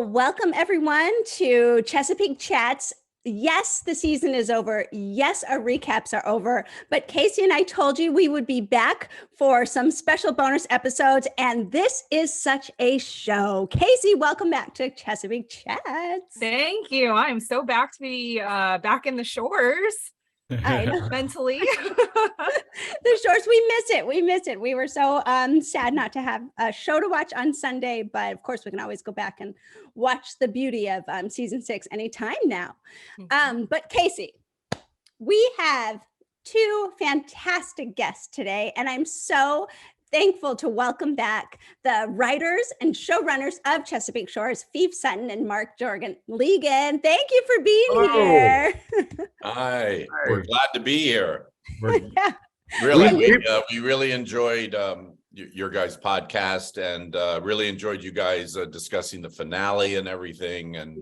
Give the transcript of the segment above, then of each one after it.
welcome everyone to Chesapeake Chats. Yes, the season is over. Yes, our recaps are over. But Kaycee and I told you we would be back for some special bonus episodes, and this is such a show. Kaycee, welcome back to Chesapeake Chats. Thank you. I'm so back to be back in the shores. I know. Mentally. The shores, we miss it. We miss it. We were so sad not to have a show to watch on Sunday, but of course we can always go back and watch the beauty of season 6 anytime now. But Kaycee, we have two fantastic guests today, and I'm so thankful to welcome back the writers and showrunners of Chesapeake Shores, Phoef Sutton and Mark Jorgen. Legan, thank you for being here. Hi, we're glad to be here. Yeah. Really, we really enjoyed your guys' podcast, and really enjoyed you guys discussing the finale and everything. And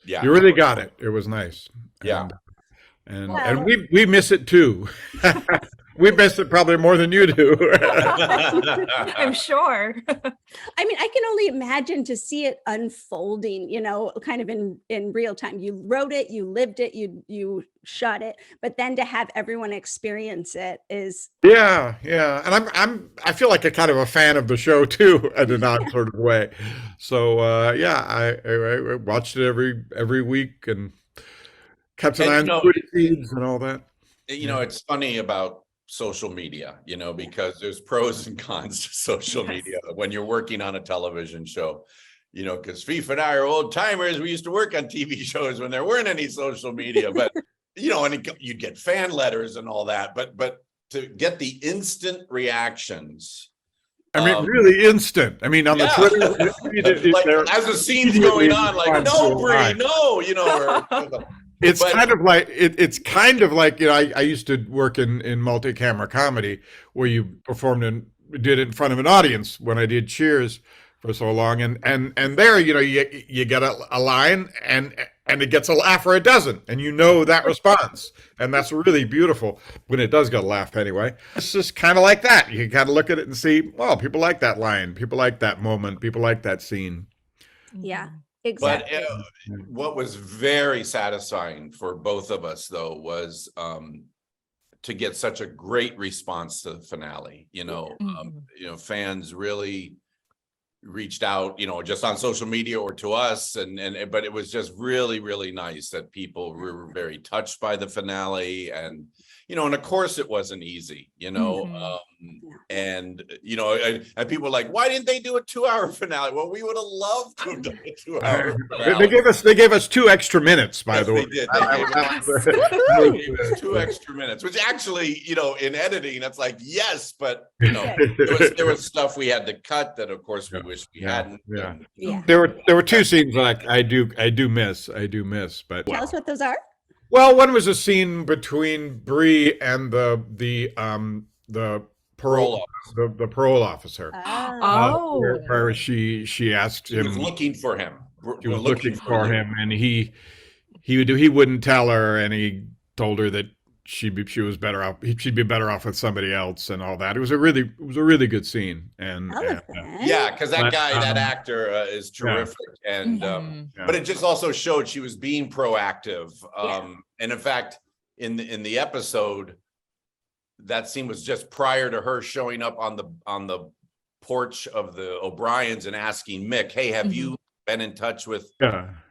yeah, you really got it. It was nice. Yeah, and we miss it too. We miss it probably more than you do. I'm sure. I mean, I can only imagine to see it unfolding, you know, kind of in real time. You wrote it, you lived it, you shot it, but then to have everyone experience it is yeah. And I feel like a kind of a fan of the show too, in an odd sort of way. So I watched it every week and kept an eye on Twitter feeds and all that. You know, it's funny about social media, you know, because there's pros and cons to social media when you're working on a television show, you know, because Phoef and I are old timers. We used to work on TV shows when there weren't any social media, but you know, and you'd get fan letters and all that, but to get the instant reactions. I mean, really instant. I mean, on the Twitter, like, as the scene's going on, like, no, Bree, no, you know, it's kind of like it's kind of like, you know, I used to work in multi-camera comedy where you performed and did it in front of an audience when I did Cheers for so long, and there, you know, you get a line and it gets a laugh or it doesn't, and you know that response, and that's really beautiful when it does get a laugh anyway. It's just kind of like that. You can kind of look at it and see, well, people like that line, people like that moment, people like that scene. Yeah. Exactly. But what was very satisfying for both of us, though, was to get such a great response to the finale. You know, fans really reached out, you know, just on social media or to us, but it was just really, really nice that people were very touched by the finale, and you know, and of course it wasn't easy, you know, and you know, and people were like, why didn't they do a 2-hour finale? Well, we would have loved to have done a 2-hour finale. They gave us 2 extra minutes, by the way. They gave us 2 extra minutes, which actually, you know, in editing, it's like, yes, but you know, there was stuff we had to cut that, of course, we wish we hadn't. There were 2 scenes like I do miss, but tell us what those are. Well, one was a scene between Bree and the parole officer. Where she asked him. She was looking for him. She was looking for him, and he wouldn't tell her, and he told her that she was better off. She'd be better off with somebody else, and all that. It was a really good scene, and yeah, because that actor is terrific, and but it just also showed she was being proactive. And in fact, in the episode, that scene was just prior to her showing up on the porch of the O'Briens and asking Mick, "Hey, have you been in touch with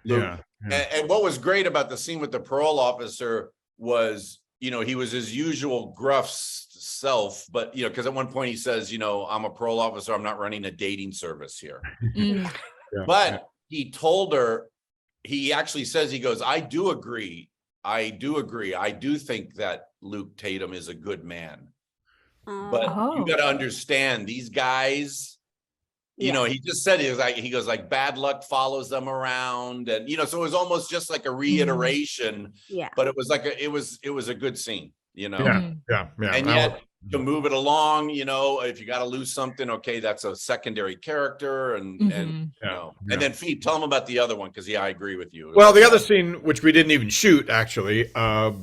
Luke?" And what was great about the scene with the parole officer was, you know, he was his usual gruff self, but, you know, because at one point he says, you know, I'm a parole officer, I'm not running a dating service here. But he told her, he actually says, he goes, I do agree. I do think that Luke Tatum is a good man. But you got to understand, these guys, you know, he just said, he goes like bad luck follows them around, and you know, so it was almost just like a reiteration. But it was like it was a good scene, you know. And yet to move it along, you know, if you got to lose something, okay, that's a secondary character, and you know, and then Phoef, tell them about the other one, because I agree with you. Well, the other scene, which we didn't even shoot actually,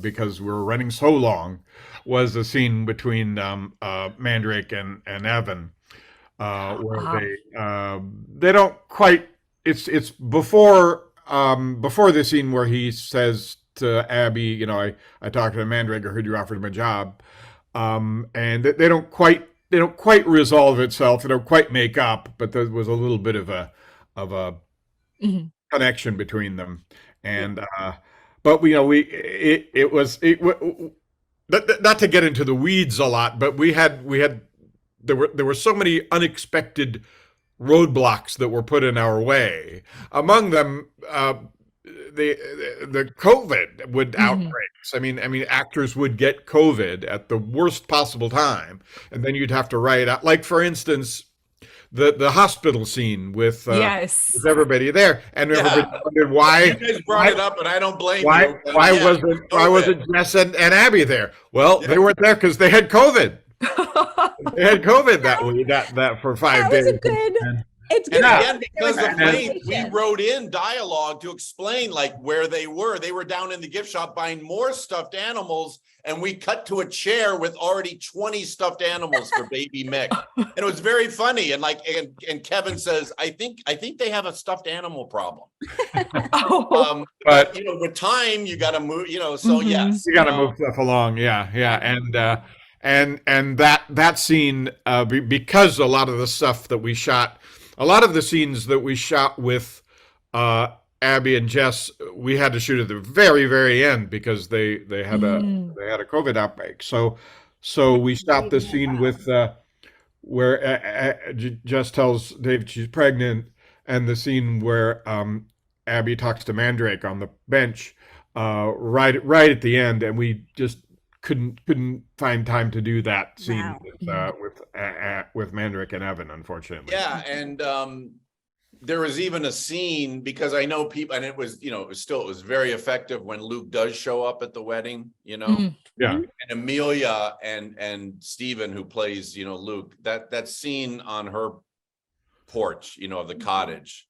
because we were running so long, was the scene between Mandrake and Evan. Where they don't quite it's before the scene where he says to Abby, you know, I talked to Mandrake, I heard you offered him a job, and they don't quite resolve itself. They don't quite make up, but there was a little bit of a connection between them, and but you know, not to get into the weeds a lot, but there were so many unexpected roadblocks that were put in our way. Among them, the COVID would outbreaks. I mean, actors would get COVID at the worst possible time, and then you'd have to write out. Like, for instance, the hospital scene with everybody there, and everybody wondered why. You guys brought it up, and I don't blame you. Why wasn't Jess and Abby there? Well, they weren't there because they had COVID. They had COVID that week, that for 5 days. It's good. And again, because of Wayne, we wrote in dialogue to explain like where they were. They were down in the gift shop buying more stuffed animals, and we cut to a chair with already 20 stuffed animals for baby Mick. And it was very funny. And like, and Kevin says, I think they have a stuffed animal problem. But you know, with time, you got to move. You know, so yes, you got to move stuff along. Yeah, and that scene, because a lot of the stuff that we shot. A lot of the scenes that we shot with Abby and Jess, we had to shoot at the very, very end because they had a COVID outbreak. So we shot the scene with where Jess tells David she's pregnant, and the scene where Abby talks to Mandrake on the bench right at the end, and we just couldn't find time to do that scene with Mandrake and Evan, unfortunately. Yeah, and there was even a scene, because I know people, and it was very effective when Luke does show up at the wedding, you know. And Amelia and Steven, who plays, you know, Luke, that scene on her porch, you know, of the cottage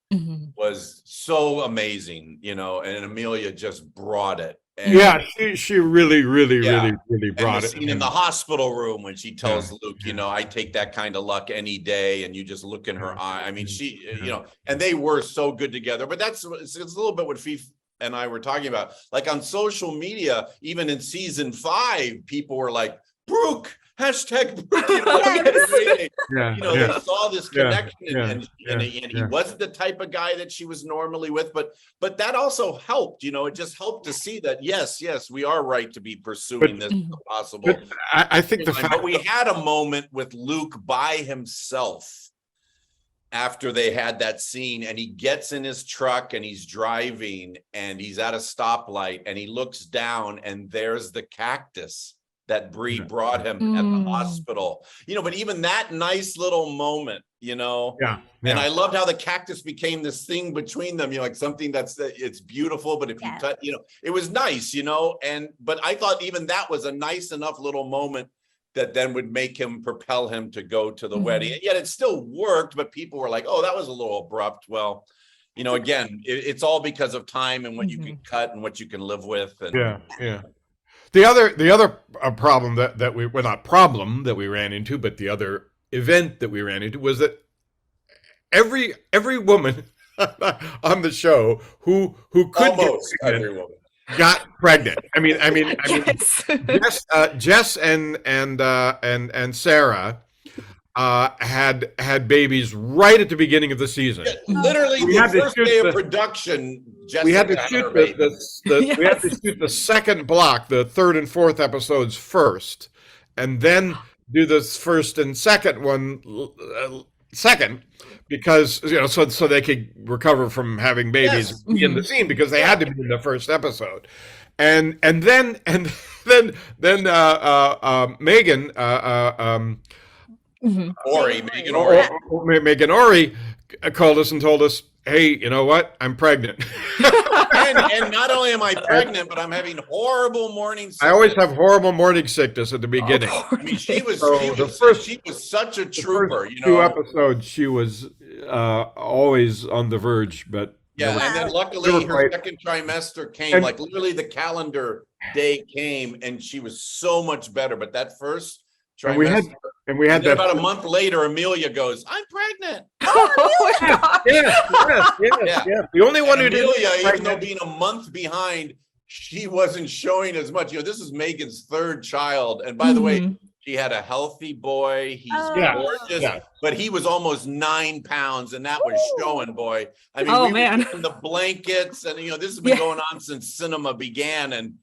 was so amazing, you know, and Amelia just brought it. And she really brought it. In the hospital room when she tells Luke, you know, I take that kind of luck any day, and you just look in her eye. I mean, she, you know, and they were so good together. But it's a little bit what Phoef and I were talking about. Like on social media, even in season 5, people were like, Brooke, hashtag Brooke. You know, they saw this connection, and he wasn't the type of guy that she was normally with, but that also helped. You know, it just helped to see that yes, we are right to be pursuing this if possible. But I think but we had a moment with Luke by himself after they had that scene, and he gets in his truck and he's driving, and he's at a stoplight, and he looks down, and there's the cactus that Bree brought him at the hospital, you know. But even that nice little moment, you know, and I loved how the cactus became this thing between them, you know, like something it's beautiful, but if you touch, you know, it was nice, you know. But I thought even that was a nice enough little moment that then would make him propel him to go to the wedding. And yet it still worked, but people were like, oh, that was a little abrupt. Well, you know, again, it's all because of time and what you can cut and what you can live with. And The other problem that we ran into, but the other event that we ran into was that every woman on the show who could almost every woman got pregnant. I mean, Jess and Sarah had babies right at the beginning of the season. Literally, the first day of production, we had to shoot we had to shoot the second block, the 3rd and 4th episodes first, and then do the first and second one second, because you know, so they could recover from having babies in the scene, because they had to be in the first episode, and then Megan. Megan Ori called us and told us, hey, you know what? I'm pregnant. and not only am I pregnant, but I'm having horrible morning sickness. I always have horrible morning sickness at the beginning. I mean, she was such a trooper. You know, 2 episodes, she was always on the verge, but and then luckily her second trimester came, like literally the calendar day came, and she was so much better. But that first trimester, And we had then that about a month later, Amelia goes, "I'm pregnant." Oh my God. yes. The only one who didn't Amelia, get even pregnant- though being a month behind, she wasn't showing as much. This is Megan's third child, and by the way, she had a healthy boy. He's gorgeous, but he was almost 9 pounds, and that was showing, boy. I mean, we were getting the blankets, and this has been going on since cinema began, and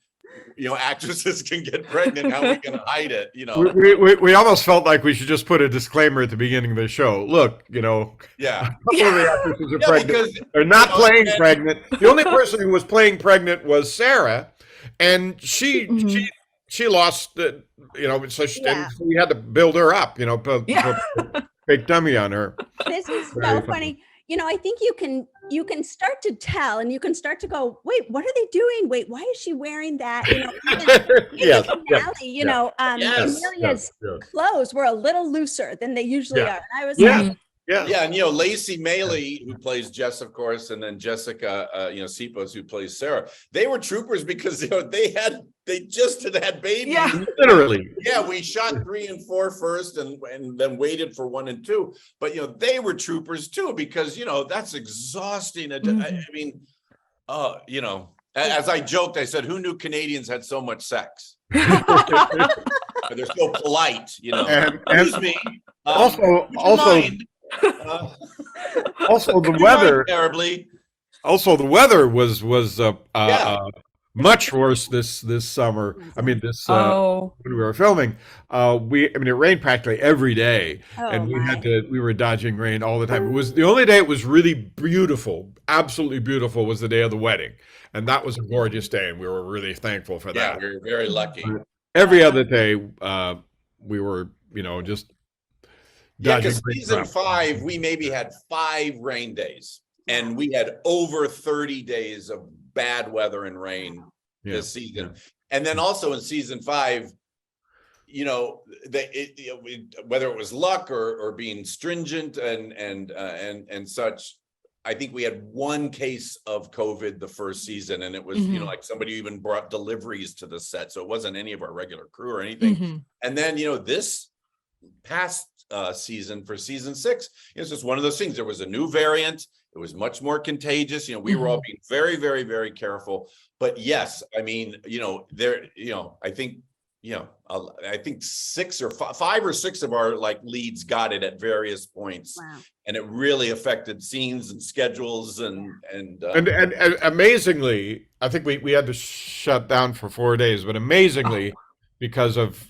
actresses can get pregnant. How are we going to hide it? We almost felt like we should just put a disclaimer at the beginning of the show. Look, a couple of the actresses are pregnant. Because, they're not playing pregnant. The only person who was playing pregnant was Sarah, and she lost the, so we had to build her up, put fake dummy on her. This is so funny. I think you can start to tell, and you can start to go, wait, what are they doing? Wait, why is she wearing that? Amelia's clothes were a little looser than they usually are. And I was like, and Lacey Maley, who plays Jess, of course, and then Jessica Sipos, who plays Sarah, they were troopers because they just had babies. Literally. We shot 3 and 4 first, and then waited for 1 and 2. But they were troopers too, because that's exhausting. I mean, as I joked, I said, who knew Canadians had so much sex? They're so polite, Excuse me. Also, the weather. Terribly. Also, the weather was much worse this summer. I mean, when we were filming, it rained practically every day, and we were dodging rain all the time. It was the only day it was really beautiful, absolutely beautiful, was the day of the wedding, and that was a gorgeous day, and we were really thankful for that. Yeah, we were very lucky. Every other day, we were, just. Because season 5, we maybe had 5 rain days, and we had over 30 days of bad weather and rain this season. And then also in season 5, whether it was luck or being stringent and such, I think we had 1 case of COVID the first season, and it was like somebody even brought deliveries to the set, so it wasn't any of our regular crew or anything. And then this past season, for season 6, it's just one of those things. There was a new variant. It was much more contagious. We were all being very, very, very careful. But yes, I mean, I think 6 or 5 or 6 of our leads got it at various points. Wow. And it really affected scenes and schedules and amazingly, I think we had to shut down for 4 days, but amazingly, because of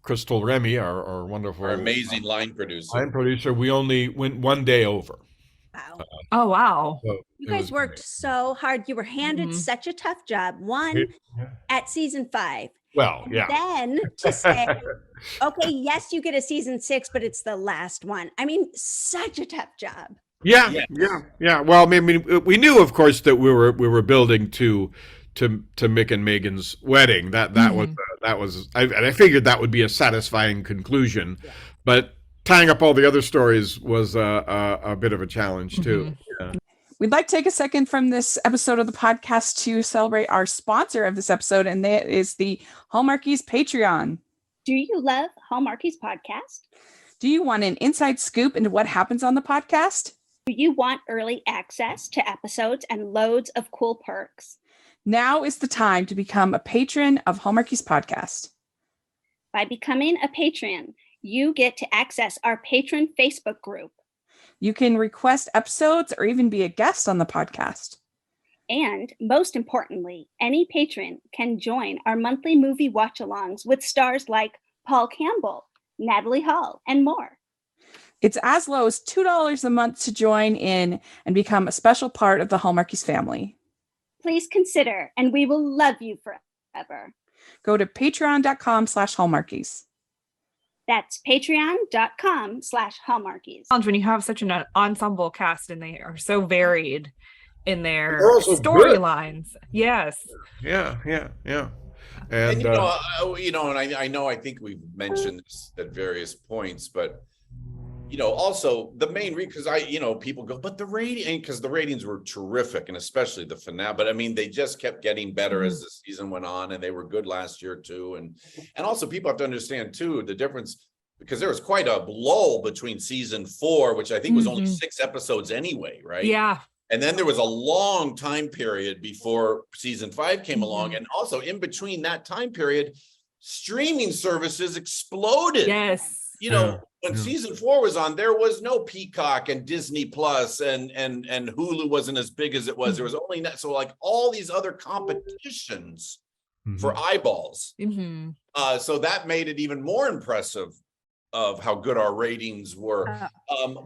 Crystal Remy, our wonderful, our amazing line producer, we only went 1 day over. Wow. Wow. So you guys worked so hard. You were handed such a tough job. One at season 5. Well, Then to say, okay, yes, you get a season 6, but it's the last one. I mean, such a tough job. Yeah. Well, I mean, we knew, of course, that we were building to Mick and Megan's wedding. That was I figured that would be a satisfying conclusion, but tying up all the other stories was a bit of a challenge too. We'd like to take a second from this episode of the podcast to celebrate our sponsor of this episode, and that is the Hallmarkies Patreon. Do you love Hallmarkies podcast? Do you want an inside scoop into what happens on the podcast? Do you want early access to episodes and loads of cool perks? Now is the time to become a patron of Hallmarkies podcast. By becoming a patron, you get to access our patron Facebook group. You can request episodes or even be a guest on the podcast. And most importantly, any patron can join our monthly movie watch-alongs with stars like Paul Campbell, Natalie Hall, and more. It's as low as $2 a month to join in and become a special part of the Hallmarkies family. Please consider, and we will love you forever. Go to patreon.com/Hallmarkies. That's patreon.com/Hallmarkies. When you have such an ensemble cast and they are so varied in their storylines. Yes. Yeah. And I think we've mentioned this at various points, but also the main reason, because people go, but the rating, because the ratings were terrific, and especially the finale. But I mean, they just kept getting better as the season went on, and they were good last year too. And also, people have to understand too the difference. because there was quite a lull between season 4, which I think was only 6 episodes anyway, right? Yeah. And then there was a long time period before season 5 came along. And also in between that time period, streaming services exploded. Yes. You know, when season 4 was on, there was no Peacock and Disney Plus and Hulu wasn't as big as it was. There was only that. So like all these other competitions for eyeballs. So that made it even more impressive of how good our ratings were.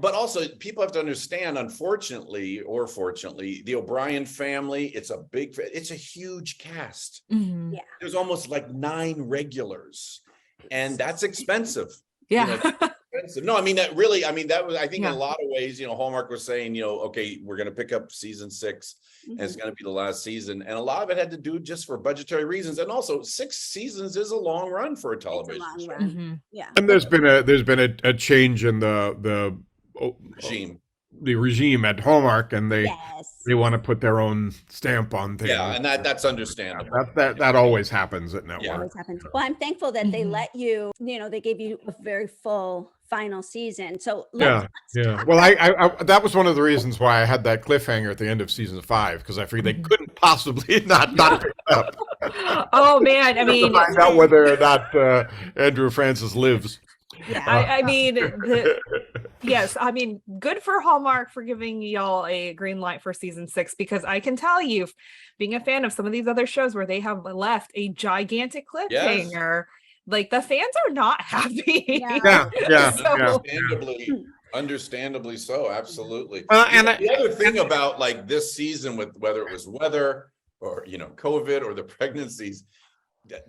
But also people have to understand, unfortunately or fortunately, the O'Brien family, it's a huge cast. Yeah. There's almost like 9 regulars, and that's expensive. Yeah. You know, that's expensive. No, I mean, that was, I think in a lot of ways, Hallmark was saying, okay, we're going to pick up season 6 and it's going to be the last season. And a lot of it had to do just for budgetary reasons. And also 6 seasons is a long run for a television show. Yeah. And there's been a change in the regime at Hallmark, and they want to put their own stamp on things. Yeah, and that's understandable. That always happens at network. Yeah. Always happens. Well, I'm thankful that they let you, they gave you a very full final season. So let's Well, I that was one of the reasons why I had that cliffhanger at the end of season 5, because I figured they couldn't possibly not pick it up. Oh man, I mean, to find out whether or not Andrew Francis lives. Yeah. I mean, yes, I mean, good for Hallmark for giving y'all a green light for season 6, because I can tell you, being a fan of some of these other shows where they have left a gigantic cliffhanger, like the fans are not happy. Understandably so, absolutely. And the other thing about like this season, with whether it was weather or COVID or the pregnancies,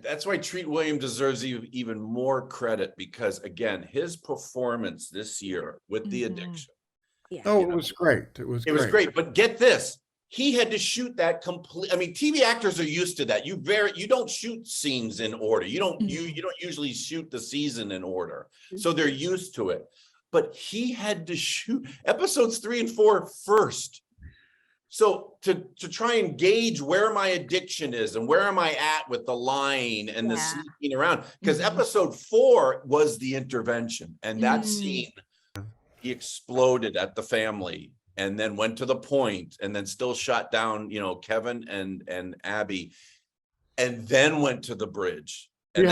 that's why Treat Williams deserves even more credit, because again, his performance this year with the addiction. Yeah. Oh, it was great. It was great. But get this, he had to shoot that complete. I mean, TV actors are used to that. You don't shoot scenes in order. You don't usually shoot the season in order. So they're used to it. But he had to shoot episodes 3 and 4 first. So to try and gauge where my addiction is and where am I at with the lying and the sneaking around, because episode 4 was the intervention, and that scene, he exploded at the family and then went to the point and then still shot down, Kevin and Abby, and then went to the bridge. And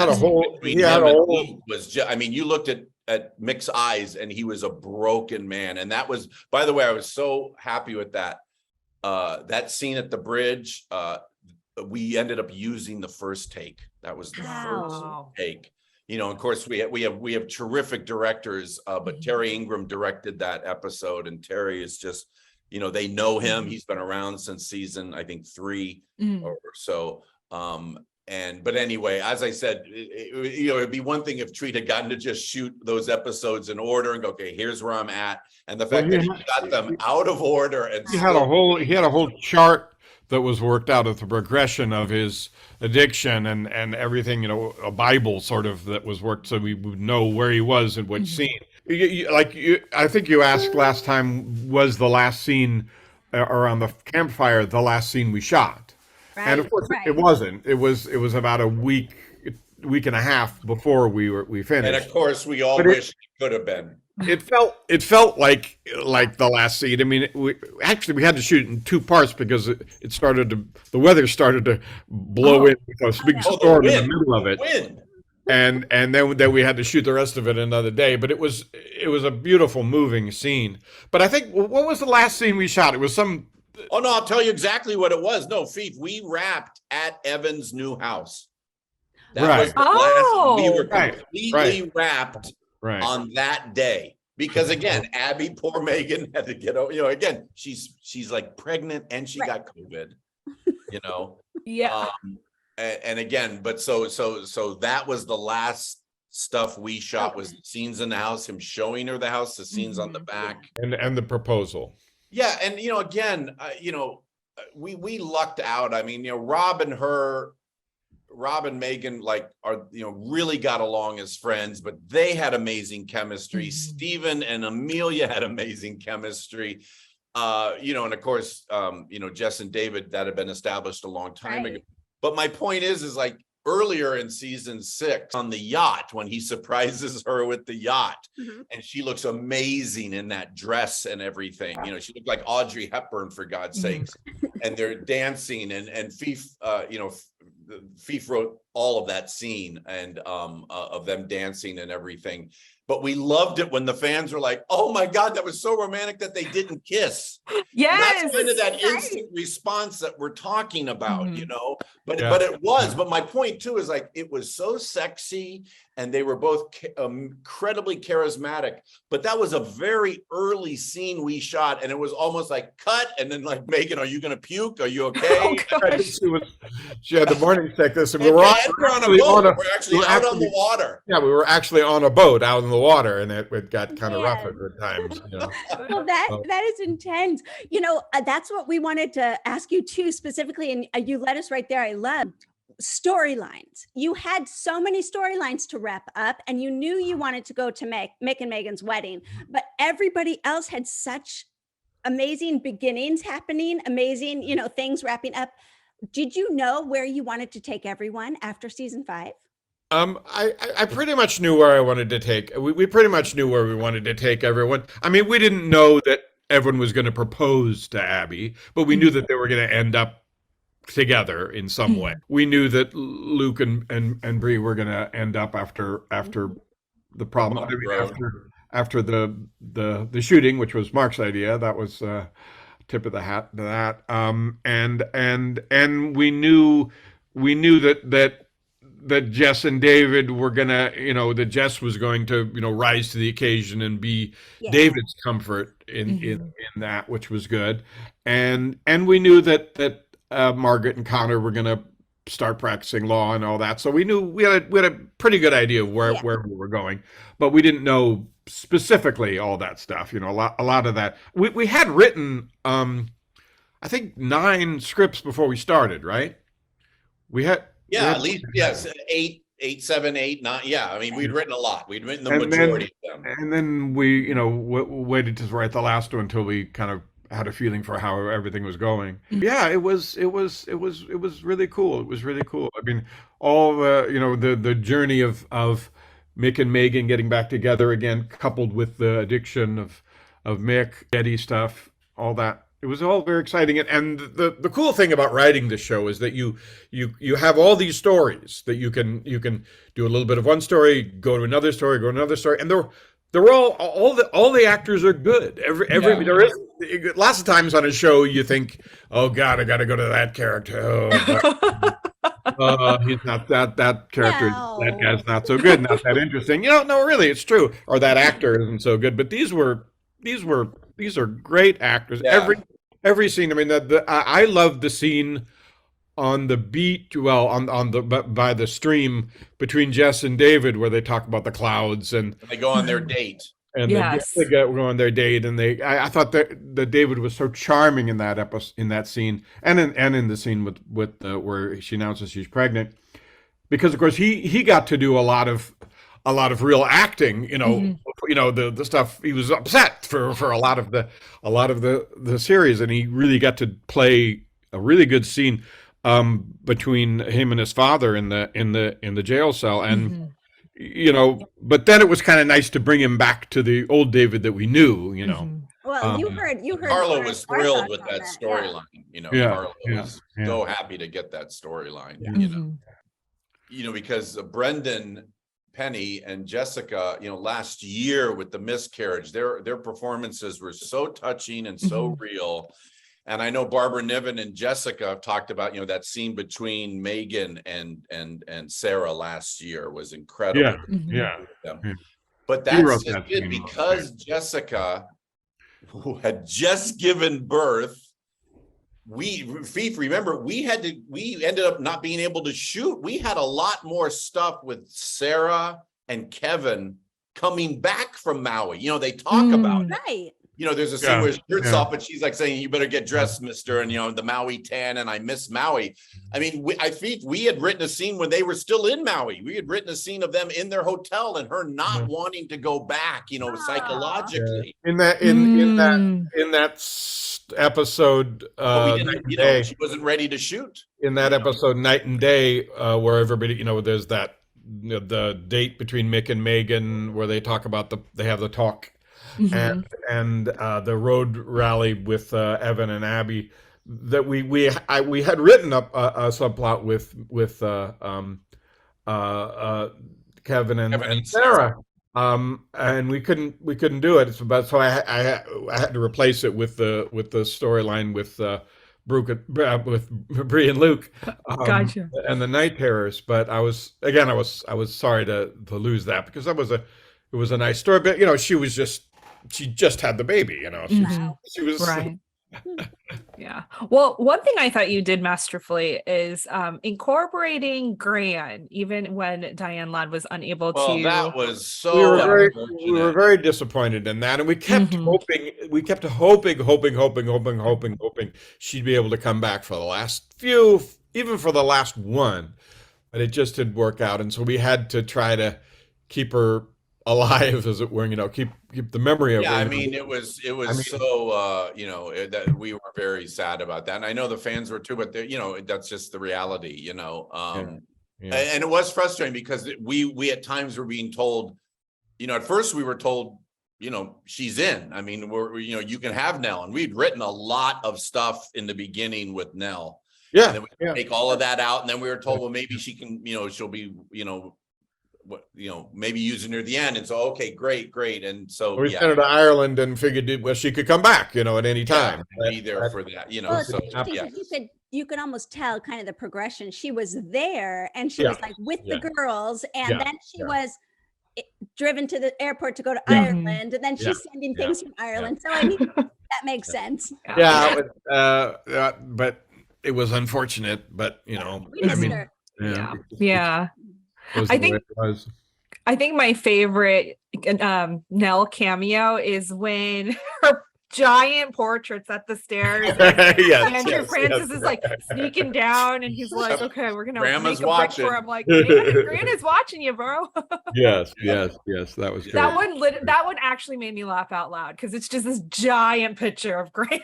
you looked at Mick's eyes and he was a broken man. And that was, by the way, I was so happy with that. That scene at the bridge, we ended up using the first take. That was the first take. Of course we have terrific directors, but Terry Ingram directed that episode, and Terry is just, they know him. He's been around since season, I think 3 or so. But anyway, as I said, it'd be one thing if Treat had gotten to just shoot those episodes in order and go, okay, here's where I'm at. And the fact that he got them out of order, and he had a whole chart that was worked out of the progression of his addiction and everything, a Bible sort of that was worked so we would know where he was in which scene. I think you asked last time, was the last scene around the campfire the last scene we shot? Right, and of course it wasn't. It was about a week and a half before we finished. And of course we all wish it could have been. It felt like the last scene. I mean, we had to shoot it in 2 parts because the weather started to blow in with a big storm in the middle of it. And then we had to shoot the rest of it another day. But it was a beautiful, moving scene. But I think, what was the last scene we shot? It was some. Oh no, I'll tell you exactly what it was. No, Phoef, we wrapped at Evan's new house. That was the last. We were completely wrapped on that day, because again, Abby, poor Megan, had to get over. Again, she's like pregnant and she got COVID. Yeah. And again, but so that was the last stuff we shot, was scenes in the house, him showing her the house, the scenes on the back, and the proposal. Yeah, and again, we lucked out. I mean, Rob and Megan really got along as friends, but they had amazing chemistry. Stephen and Amelia had amazing chemistry. And of course, Jess and David, that had been established a long time ago. But my point is like, earlier in season 6 on the yacht when he surprises her with the yacht. And she looks amazing in that dress and everything. You know, she looked like Audrey Hepburn, for God's sakes. And they're dancing, and Phoef, Phoef wrote all of that scene and of them dancing and everything. But we loved it when the fans were like, "Oh my God, that was so romantic that they didn't kiss." Yes, that's kind of that instant response that we're talking about, you know. But it was. But my point too is like it was so sexy, and they were both incredibly charismatic. But that was a very early scene we shot, and it was almost like cut, and then like, "Megan, are you going to puke? Are you okay?" She had the morning sickness, and we were on a boat. We're actually out on the water. Yeah, we were actually on a boat out in the water, and it got kind of rough at times. You know? Well, that is intense. You know, that's what we wanted to ask you too, specifically, and you led us right there. I love storylines. You had so many storylines to wrap up, and you knew you wanted to go to Mick and Megan's wedding, but everybody else had such amazing beginnings happening, amazing, you know, things wrapping up. Did you know where you wanted to take everyone after season 5? I pretty much knew where I wanted to take. We pretty much knew where we wanted to take everyone. I mean, we didn't know that everyone was going to propose to Abby, but we knew that they were going to end up together in some way. We knew that Luke and Bree were going to end up after the problem, after the shooting, which was Mark's idea. That was tip of the hat to that. And we knew that Jess and David were gonna, you know, that Jess was going to, you know, rise to the occasion and be David's comfort in that, which was good. And we knew that Margaret and Connor were gonna start practicing law and all that. So we knew we had a pretty good idea of where we were going, but we didn't know specifically all that stuff. You know, a lot of that we had written. I think 9 scripts before we started, right? We had. Yeah, at least, yes, 8, 7, 8, 9. Yeah, I mean, we'd written a lot. We'd written the majority of them. And then we, you know, waited to write the last one until we kind of had a feeling for how everything was going. Yeah, it was really cool. It was really cool. I mean, all the, you know, the journey of Mick and Megan getting back together again, coupled with the addiction of Mick, Eddie stuff, all that. It was all very exciting, and the cool thing about writing the show is that you have all these stories that you can do a little bit of one story, go to another story, and they're all the actors are good. There is lots of times on a show you think, oh God, I got to go to that character. He's not that character. No. That guy's not so good, not that interesting. You know, no, really, it's true. Or that actor isn't so good. But these are great actors. Yeah. Every scene. I mean, I love the scene on the beach. Well, by the stream between Jess and David, where they talk about the clouds and they go on their date. And they go on their date, and I thought that David was so charming in that episode, in that scene, and in the scene with where she announces she's pregnant, because of course he got to do a lot of real acting, you know, you know, the stuff. He was upset for a lot of the series, and he really got to play a really good scene between him and his father in the jail cell, and you know, but then it was kind of nice to bring him back to the old David that we knew, you know. Well, you heard. Carlo was thrilled with that storyline. You know, Carlo was so happy to get that storyline. You know, because Brendan, Penny, and Jessica, you know, last year with the miscarriage, their performances were so touching and so real. And I know Barbara Niven and Jessica have talked about, you know, that scene between Megan and Sarah last year was incredible. But that's just it, because Jessica, who had just given birth, Phoef, remember, we ended up not being able to shoot. We had a lot more stuff with Sarah and Kevin coming back from Maui. You know, they talk about it. Right. You know, there's a scene where shirt's off, but she's like saying, "You better get dressed, mister." And, you know, the Maui tan, and I miss Maui. I mean, we had written a scene when they were still in Maui. We had written a scene of them in their hotel and her not wanting to go back, you know, psychologically. In that episode, But we Night didn't, and Day, she wasn't ready to shoot. in that episode, Night and Day, where everybody, there's that, the date between Mick and Megan where they talk about they have the talk, and the road rally with Evan and Abby, that we had written up a subplot with Kevin and Sarah. And we couldn't do it. So I had to replace it with the storyline with with Bree and Luke, Gotcha. and the Night Terrors. But I was sorry to lose that, because it was a nice story. But she just had the baby. She was right. Yeah. Well, one thing I thought you did masterfully is incorporating Gran, even when Diane Ladd was unable to. Well, that was so. We were very disappointed in that, and we kept hoping. We kept hoping she'd be able to come back for the last few, even for the last one, but it just didn't work out, and so we had to try to keep her alive, as it were, keep the memory of her. I mean, it was so, that we were very sad about that. And I know the fans were too, but that's just the reality, and it was frustrating because we at times were being told, at first we were told, she's in. I mean, you can have Nell, and we'd written a lot of stuff in the beginning with Nell. Yeah. And then we take all of that out. And then we were told, well, maybe she can, she'll be, maybe using her at the end. And so, okay, great. And so we sent her to Ireland and figured she could come back, at any time. Be there for that, Well, so you could almost tell kind of the progression. She was there, and she was like with the girls, and then she was driven to the airport to go to Ireland, and then she's sending things from Ireland. So I mean, that makes sense. But it was unfortunate. But we missed her. Yeah. I think my favorite Nell cameo is when her giant portrait's at the stairs. Andrew Francis is like sneaking down, and he's like, "Okay, we're gonna Grandma's make a watching." break for him." Like, Grandma's watching you, bro. Yes, that was great. That one actually made me laugh out loud, because it's just this giant picture of Grant.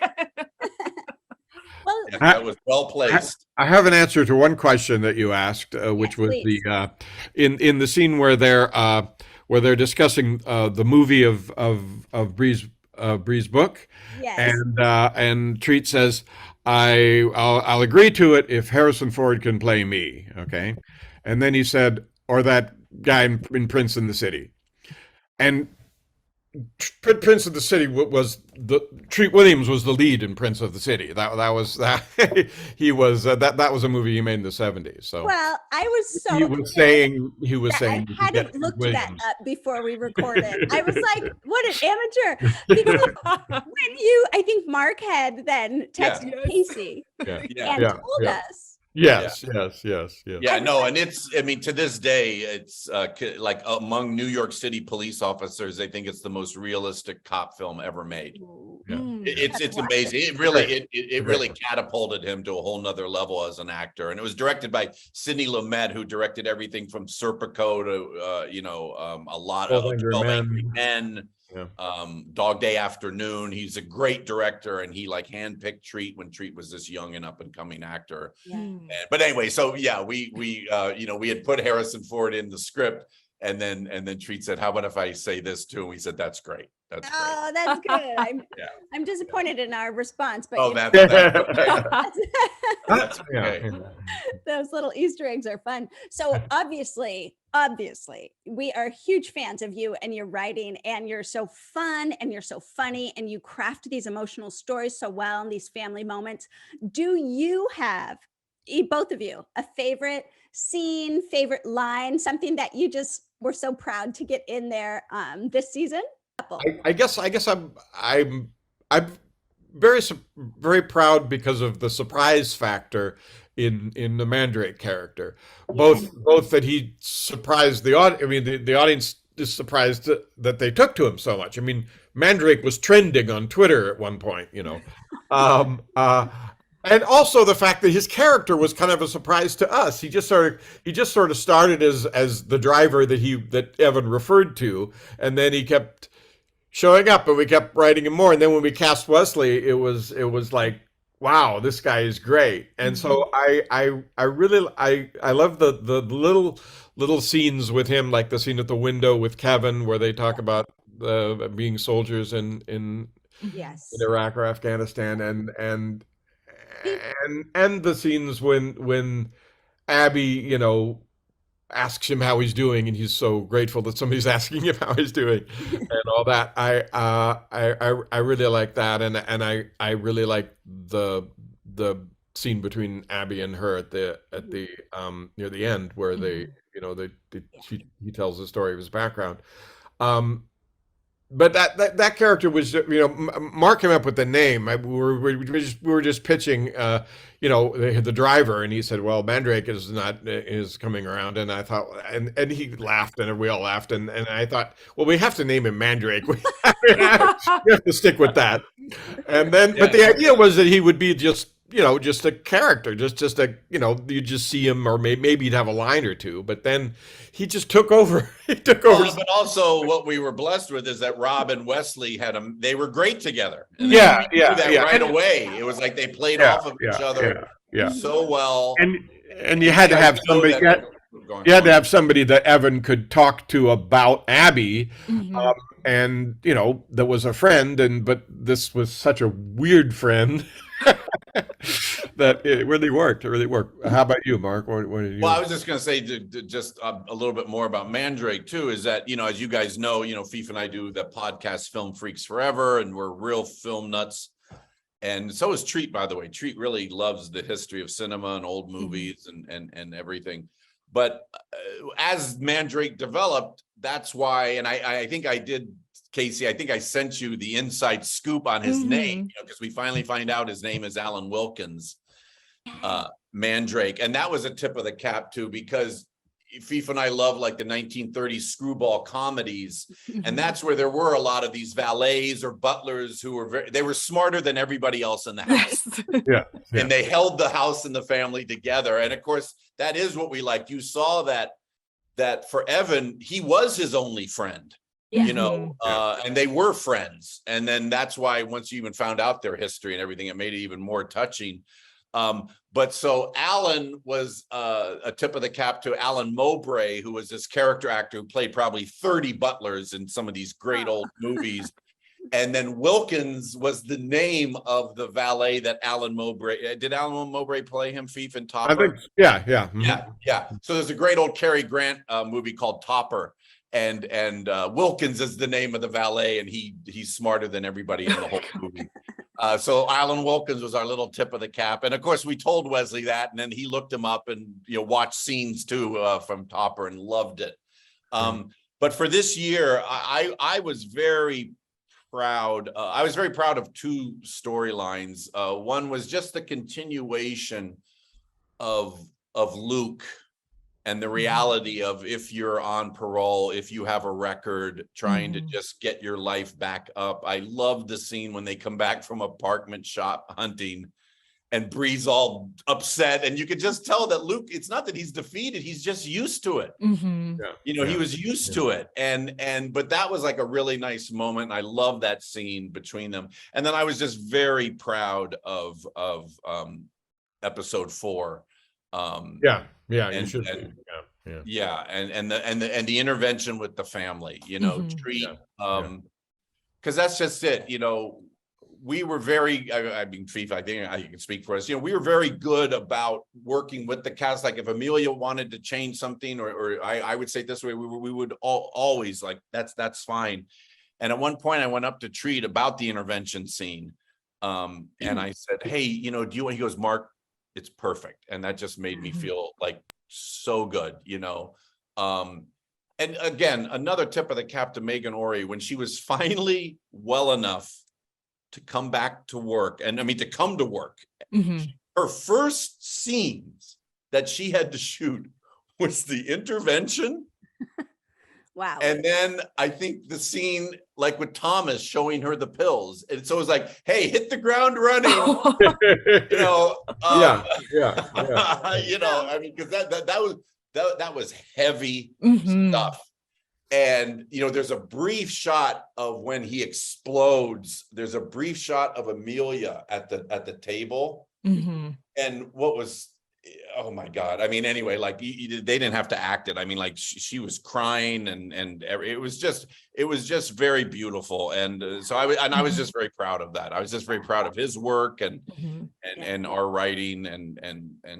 Well, that was well placed. I have an answer to one question that you asked, which was please. the in the scene where they're discussing the movie of Bree's book, and Treat says, I'll agree to it if Harrison Ford can play me, okay, and then he said, or that guy in Prince in the City, and Prince of the City was Treat Williams was the lead in Prince of the City. That was he was that was a movie he made in the 70s. So well, I was so he was saying I hadn't looked that up before we recorded. I was like, what an amateur! Because I think Mark had then texted Kaycee and told us. Yes. Yeah, no, and to this day, it's like among New York City police officers, they think it's the most realistic cop film ever made. It's amazing. It really catapulted him to a whole nother level as an actor. And it was directed by Sidney Lumet, who directed everything from Serpico to a lot of 12 Angry Men. Dog Day Afternoon. He's a great director, and he handpicked Treat when Treat was this young and up and coming actor. But anyway, so we had put Harrison Ford in the script, and then Treat said, "How about if I say this too?" And we said, "That's great. That's great." Oh, that's good. I'm disappointed in our response, but that's okay. Those little Easter eggs are fun. So obviously, we are huge fans of you and your writing, and you're so fun and you're so funny, and you craft these emotional stories so well in these family moments. Do you have, both of you, a favorite scene, favorite line, something that you just were so proud to get in there this season? I guess I'm very proud because of the surprise factor in the Mandrake character, both that he surprised the audience. I mean, the audience is surprised that they took to him so much. I mean, Mandrake was trending on Twitter at one point, and also the fact that his character was kind of a surprise to us. He just sort of started as the driver that Evan referred to, and then he kept showing up, and we kept writing him more. And then when we cast Wesley, it was like, wow, this guy is great. And so I really I love the little scenes with him, like the scene at the window with Kevin where they talk about being soldiers in Yes. Iraq or Afghanistan, and the scenes when Abby, asks him how he's doing, and he's so grateful that somebody's asking him how he's doing, and all that. I really like that, and I really like the scene between Abby and her at the near the end where they he tells the story of his background. But that character was, Mark came up with the name. We were just pitching, the driver, and he said, "Well, Mandrake is coming around," and I thought, and he laughed, and we all laughed, and I thought, well, we have to name him Mandrake. We have to stick with that. And then, but the idea was that he would be just a character, just a, you just see him, or maybe he'd have a line or two, but then he just took over. He took over. But also what we were blessed with is that Rob and Wesley they were great together. And Yeah. right away. It was like they played off of each other so well. And you had to have somebody. You had to have somebody that Evan could talk to about Abby, and that was a friend, but this was such a weird friend that it really worked. It really worked. How about you, Mark? What did you? Well, I was just going to say just a little bit more about Mandrake too. Is that as you guys know, Phoef and I do the podcast Film Freaks Forever, and we're real film nuts. And so is Treat, by the way. Treat really loves the history of cinema and old movies and everything. But as Mandrake developed, that's why, and I think I did, Kaycee, I think I sent you the inside scoop on his name, because we finally find out his name is Alan Wilkins, Mandrake. And that was a tip of the cap too, because Phoef and I love like the 1930s screwball comedies. And that's where there were a lot of these valets or butlers who were they were smarter than everybody else in the house. Yeah. And they held the house and the family together. And of course, that is what we liked. You saw that for Evan, he was his only friend. And they were friends. And then that's why once you even found out their history and everything, it made it even more touching. But so Alan was a tip of the cap to Alan Mowbray, who was this character actor who played probably 30 butlers in some of these great old movies. And then Wilkins was the name of the valet that Alan Mowbray did. Alan Mowbray play him, Phoef, and Topper? I think, yeah. Yeah. So there's a great old Cary Grant movie called Topper. And Wilkins is the name of the valet, and he's smarter than everybody in the whole movie. So Alan Wilkins was our little tip of the cap, and of course we told Wesley that, and then he looked him up and watched scenes too from Topper and loved it. But for this year, I was very proud. I was very proud of two storylines. One was just the continuation of Luke. And the reality of if you're on parole, if you have a record, trying to just get your life back up. I love the scene when they come back from apartment shop hunting and Bree's all upset. And you could just tell that Luke, it's not that he's defeated, he's just used to it. He was used to it. But that was like a really nice moment. I love that scene between them. And then I was just very proud of episode 4. You should. And the intervention with the family, Treat, because that's just it. We were very, I mean, Phoef, I think I can speak for us. We were very good about working with the cast. Like if Amelia wanted to change something, or I would say it this way, we would always like that's fine. And at one point, I went up to Treat about the intervention scene, and I said, "Hey, do you want?" He goes, "Mark, it's perfect." And that just made me feel like so good, and again, another tip of the cap to Megan Ory, when she was finally well enough to come back to work, and I mean to come to work, her first scenes that she had to shoot was the intervention. Wow. And then I think the scene like with Thomas showing her the pills, and so it was like, hey, hit the ground running. I mean, because that was heavy stuff. And, there's a brief shot of when he explodes. There's a brief shot of Amelia at the table. Mm-hmm. And what was, oh my God. I mean, anyway, like they didn't have to act it. I mean, like she was crying and it was just very beautiful. And so I was just very proud of that. I was just very proud of his work and our writing and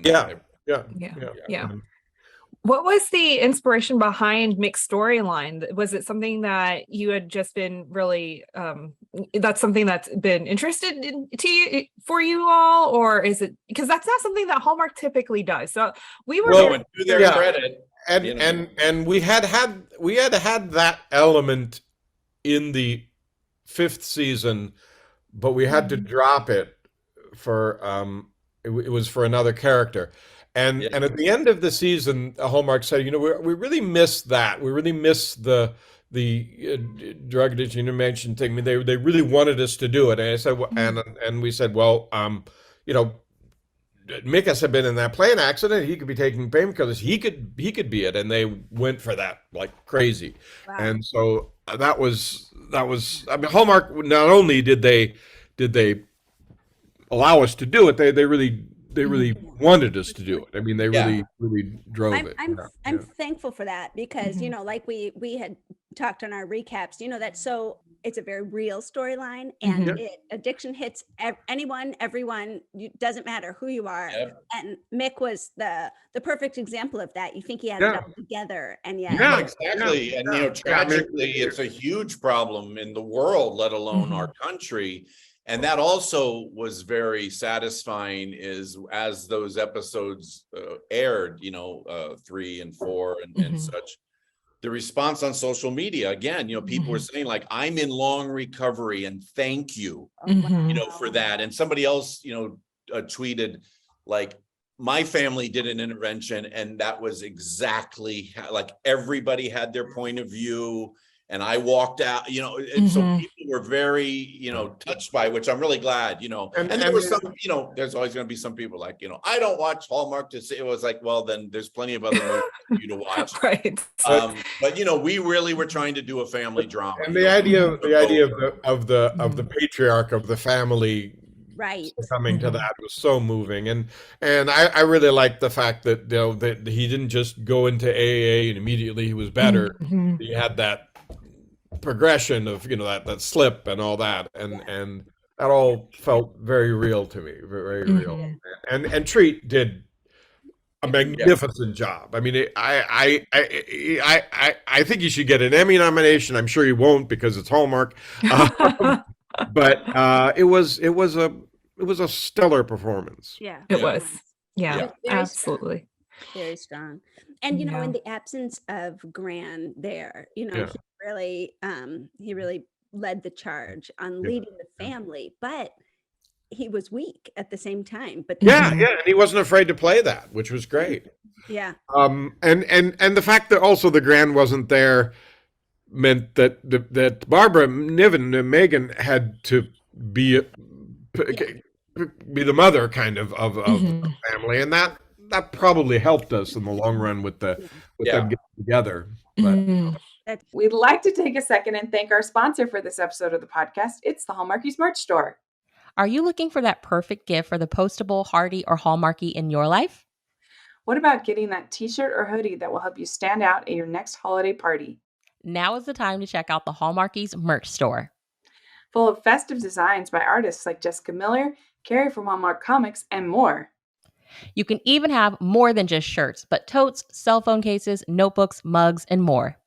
yeah. What was the inspiration behind Mick's storyline? Was it something that you had just been really, that's something that's been interested in for you all, or is it, because that's not something that Hallmark typically does. So we were and to their credit, and we had that element in the 5th season, but we had to drop it for it was for another character. And at the end of the season, Hallmark said, we really miss that. We really miss the drug addiction intervention thing. I mean, they really wanted us to do it. And I said, and we said, well, Mick has been in that plane accident. He could be taking painkillers. He could be it. And they went for that like crazy. Wow. And so that was. I mean, Hallmark. Not only did they allow us to do it, they really wanted us to do it. I mean, they really drove it. I'm thankful for that because, like we had talked on our recaps, that it's a very real storyline and addiction hits anyone, everyone, doesn't matter who you are. Yep. And Mick was the perfect example of that. You think he had it all together and yet. Yeah, exactly. And, tragically, it's a huge problem in the world, let alone our country. And that also was very satisfying as those episodes aired, 3 and 4 and such. The response on social media, again, people were saying like, I'm in long recovery and thank you, for that. And somebody else, tweeted like, my family did an intervention and that was exactly like everybody had their point of view. And I walked out, and so people were very, touched by, which I'm really glad, and there were some, there's always going to be some people like, I don't watch Hallmark to see. It was like, well, then there's plenty of other movies for you to watch. Right. But we really were trying to do a family drama. And the idea of the patriarch of the family, right, coming to that was so moving, and I really liked the fact that that he didn't just go into AA and immediately he was better. He had that progression of that slip and all that, and that all felt very real to me, very real. And Treat did a magnificent job. I mean, I think he should get an Emmy nomination. I'm sure he won't because it's Hallmark, but it was a stellar performance. Yeah, it was. Yeah, absolutely. Very strong. And in the absence of Gran there, he really led the charge on leading the family, but he was weak at the same time. But and he wasn't afraid to play that, which was great. Yeah. And the fact that also the Gran wasn't there meant that Barbara Niven and Megan had to be the mother kind of the family, and that probably helped us in the long run with them getting together. But we'd like to take a second and thank our sponsor for this episode of the podcast. It's the Hallmarkies merch store. Are you looking for that perfect gift for the postable, Hardy, or Hallmarky in your life? What about getting that t-shirt or hoodie that will help you stand out at your next holiday party? Now is the time to check out the Hallmarkies merch store. Full of festive designs by artists like Jessica Miller, Kari from Hallmark Comics, and more. You can even have more than just shirts, but totes, cell phone cases, notebooks, mugs, and more.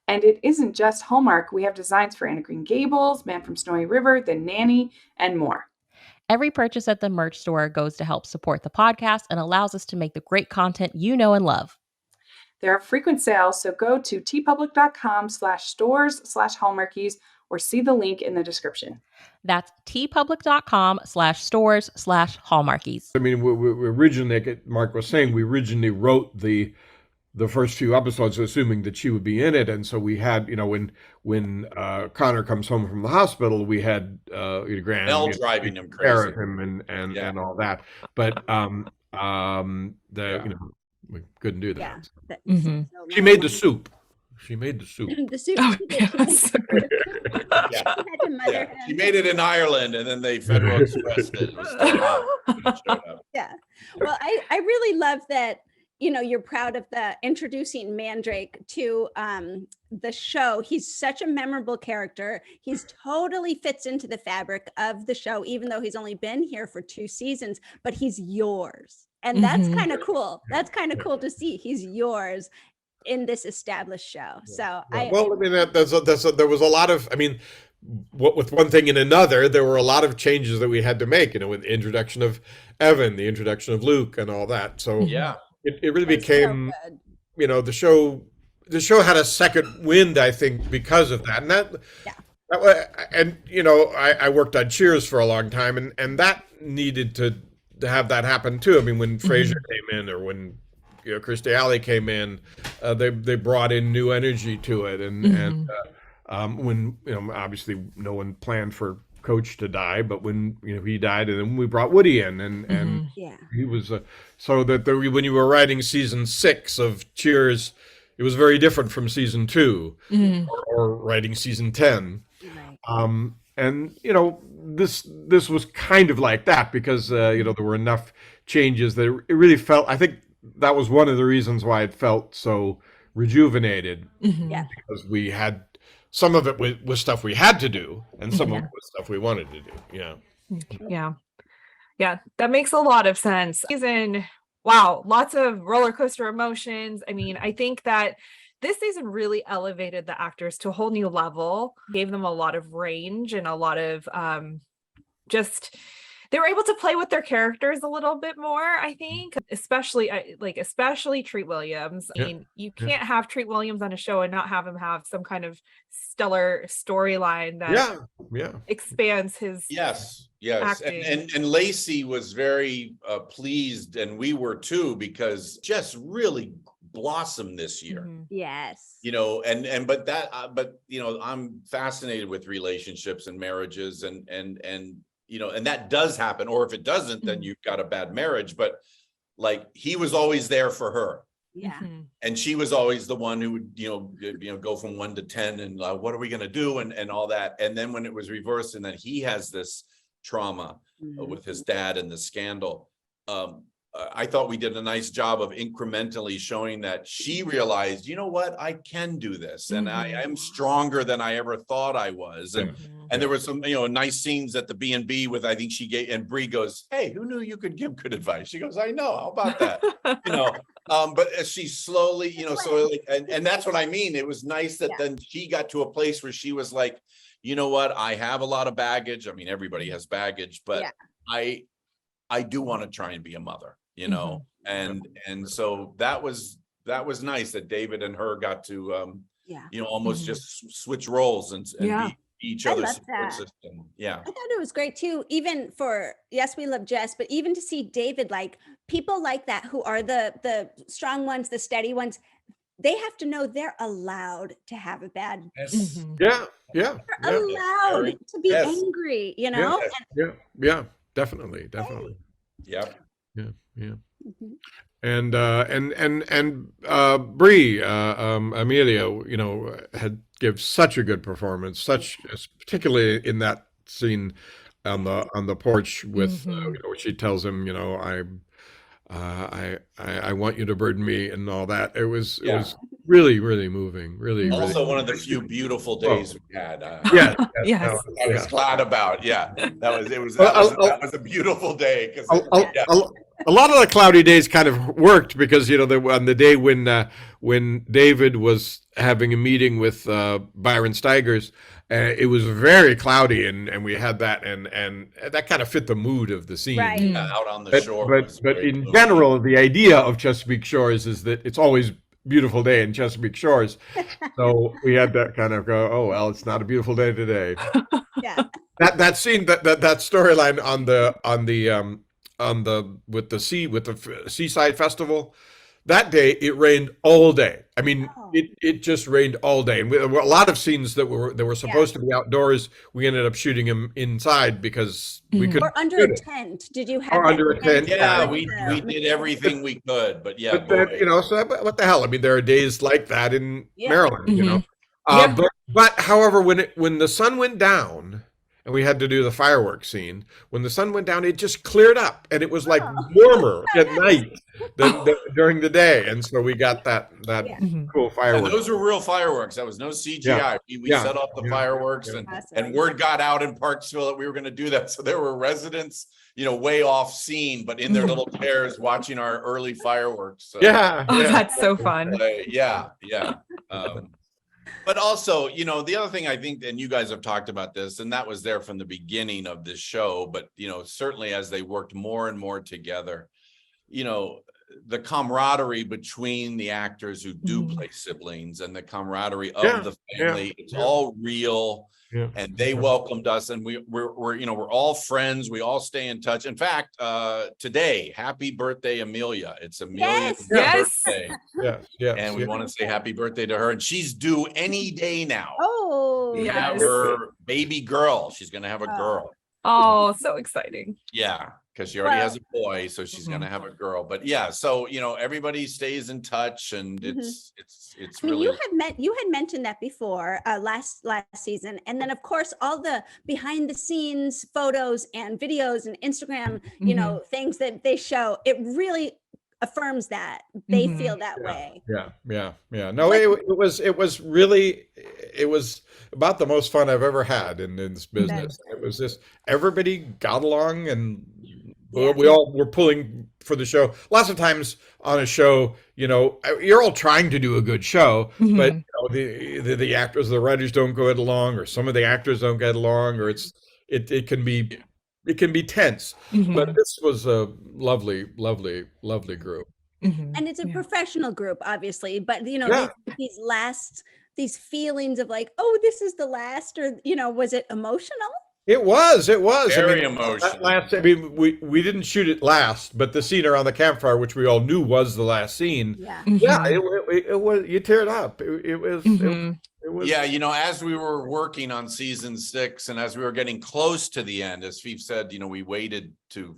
And it isn't just Hallmark. We have designs for Anna Green Gables, Man from Snowy River, The Nanny, and more. Every purchase at the merch store goes to help support the podcast and allows us to make the great content you know and love. There are frequent sales, so go to tpublic.com/stores/Hallmarkies or see the link in the description. That's tpublic.com/stores/Hallmarkies. I mean, we originally, like Mark was saying, we originally wrote the first few episodes assuming that she would be in it, and so we had, when Connor comes home from the hospital, we had Gran driving him crazy, and all that, but we couldn't do that. So She made the soup. She made the soup. The soup. Oh, she did. yes. Yeah. She had to mother Yeah, him. she made it in Ireland, and then they Federal Expressed it. It was still hot when it showed up. Yeah. Well, I really love that, you're proud of the introducing Mandrake to the show. He's such a memorable character. He's totally fits into the fabric of the show, even though he's only been here for 2 seasons, but he's yours. And that's kind of cool. That's kind of cool to see. He's yours in this established show. So Well, I mean, there was a lot of, I mean, with one thing and another, there were a lot of changes that we had to make, with the introduction of Evan, the introduction of Luke, and all that. So Yeah. it really That's so became, good. the show had a second wind, I think, because of that. And I worked on Cheers for a long time, and that needed to have that happen too. I mean, when Frasier came in, or when Kirstie Alley came in, they brought in new energy to it, and when obviously no one planned for Coach to die, but when he died, and then we brought Woody in, and he was so that when you were writing season 6 of Cheers, it was very different from season 2 or writing season 10. Right. And this was kind of like that, because there were enough changes that it really felt, I think that was one of the reasons why it felt so rejuvenated, Yeah. because we had some of it was stuff we had to do, and some of it was stuff we wanted to do. Yeah, that makes a lot of sense. Wow, lots of roller coaster emotions. I mean, I think that this season really elevated the actors to a whole new level, gave them a lot of range and a lot of they were able to play with their characters a little bit more, I think, especially Treat Williams. I mean, you can't have Treat Williams on a show and not have him have some kind of stellar storyline that expands his Yes. acting. And Lacey was very pleased, and we were too, because Jess really blossomed this year. Yes. But I'm fascinated with relationships and marriages, and that does happen. Or if it doesn't, then you've got a bad marriage. But like, he was always there for her. Yeah. And she was always the one who would, go from 1 to 10 and what are we going to do? And all that. And then when it was reversed, and then he has this trauma with his dad and the scandal, I thought we did a nice job of incrementally showing that she realized, I can do this, and I am stronger than I ever thought I was. And there were some, nice scenes at the B&B with, I think she gave, and Bree goes, "Hey, who knew you could give good advice?" She goes, "I know. How about that?" But as she slowly, and that's what I mean. It was nice that then she got to a place where she was like, I have a lot of baggage. I mean, everybody has baggage, but I do want to try and be a mother. And so that was nice that David and her got to almost just switch roles and be each other's support system. I thought it was great too, even for, yes, we love Jess, but even to see David, like, people like that who are the strong ones, the steady ones, they have to know they're allowed to have a bad They're allowed to be angry, definitely. And Bree, Amelia, had give such a good performance, particularly in that scene on the porch with where she tells him, I want you to burden me and all that. It was really, really moving. Really, also one of the few beautiful days we had. Yes. I was glad about. That was a beautiful day, because a lot of the cloudy days kind of worked, because on the day when David was having a meeting with Byron Steigers, it was very cloudy, and we had that, and that kind of fit the mood of the scene. Right. Out on the shore. But in general, the idea of Chesapeake Shores is that it's always beautiful day in Chesapeake Shores. So we had to kind of go, oh well, it's not a beautiful day today. That scene, that storyline with the seaside festival, that day it rained all day. I mean, Oh. it just rained all day, and a lot of scenes that were supposed to be outdoors, we ended up shooting them inside because we couldn't Or under shoot a it. tent. Did you have Or that under a tent, Yeah, with we the did everything we could, but yeah, But then, boy. so what the hell? I mean, there are days like that in Yeah. Maryland, Yeah. But however, when the sun went down and we had to do the fireworks scene, when the sun went down, it just cleared up and it was like warmer at night than during the day, and so we got that cool And fireworks. those were real fireworks. That was no CGI. We Yeah. set off the Yeah. fireworks, Yeah. and word got out in Parksville that we were going to do that. So there were residents, way off scene, but in their little chairs watching our early fireworks. So, Yeah, Oh, yeah. that's so fun. yeah. But also, the other thing I think, and you guys have talked about this, and that was there from the beginning of this show, but, certainly as they worked more and more together, the camaraderie between the actors who do play siblings and the camaraderie of the family, it's all real. Yeah. And they welcomed us, and we're all friends. We all stay in touch. In fact, today, happy birthday, Amelia. It's Amelia's Yes. birthday. Yeah. And we want to say happy birthday to her. And she's due any day now. Oh, We have yes. her baby girl. She's going to have a girl. Oh, so exciting. Yeah, because she already has a boy, so she's going to have a girl. But yeah, so everybody stays in touch, and it's I mean, really. you had mentioned that before last season, and then of course all the behind the scenes photos and videos and Instagram, things that they show. It really affirms that they feel that way. Yeah. No, it was about the most fun I've ever had in this business. It was just everybody got along, and we all were pulling for the show. Lots of times on a show, you're all trying to do a good show, but the actors, the writers don't get along, or some of the actors don't get along, or it can be tense. But this was a lovely group. And it's a professional group, obviously, but these feelings of like, oh, this is the last, or was it emotional? It was Very emotional. We didn't shoot it last, but the scene around the campfire, which we all knew was the last scene, it was, you tear it up. It was. Yeah, as we were working on season 6, and as we were getting close to the end, as Phoef said, we waited to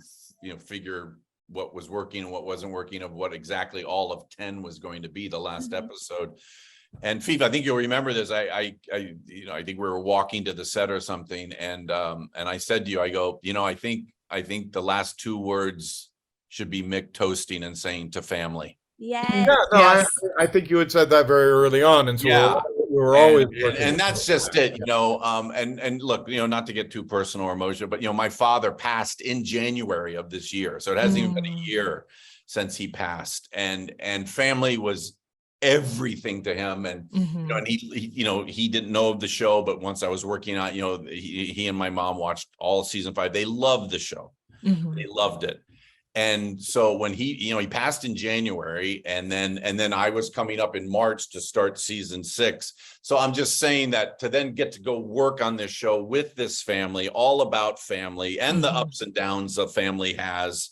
figure what was working and what wasn't working, of what exactly all of 10 was going to be, the last episode. And Phoef, I think you'll remember this. I think we were walking to the set or something, and I said to you, I go, I think the last 2 words should be Mick toasting and saying "to family." Yes. I think you had said that very early on, and so we were always and that's just it, and look, not to get too personal or emotional, but my father passed in January of this year, so it hasn't even been a year since he passed, and family was everything to him, and and he didn't know of the show, but once I was working on, he and my mom watched all season 5. They loved the show. They loved it. And so when he passed in January, and then I was coming up in March to start season 6. So I'm just saying that to then get to go work on this show with this family, all about family and the ups and downs a family has.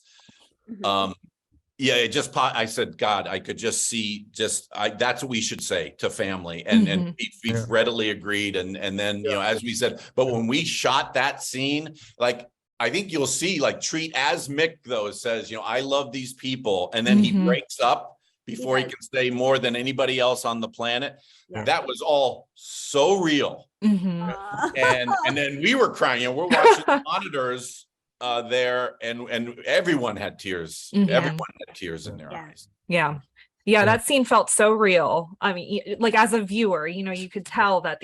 It just, I said, God, I could just see, that's what we should say to family. And we readily agreed. And then, as we said, but when we shot that scene, like, I think you'll see, like, treat as Mick though says, I love these people, and then he breaks up before he can say more than anybody else on the planet. That was all so real. And then we were crying. We're watching the monitors there, and everyone had tears. Everyone had tears in their eyes. Yeah, that scene felt so real. I mean, like, as a viewer, you could tell that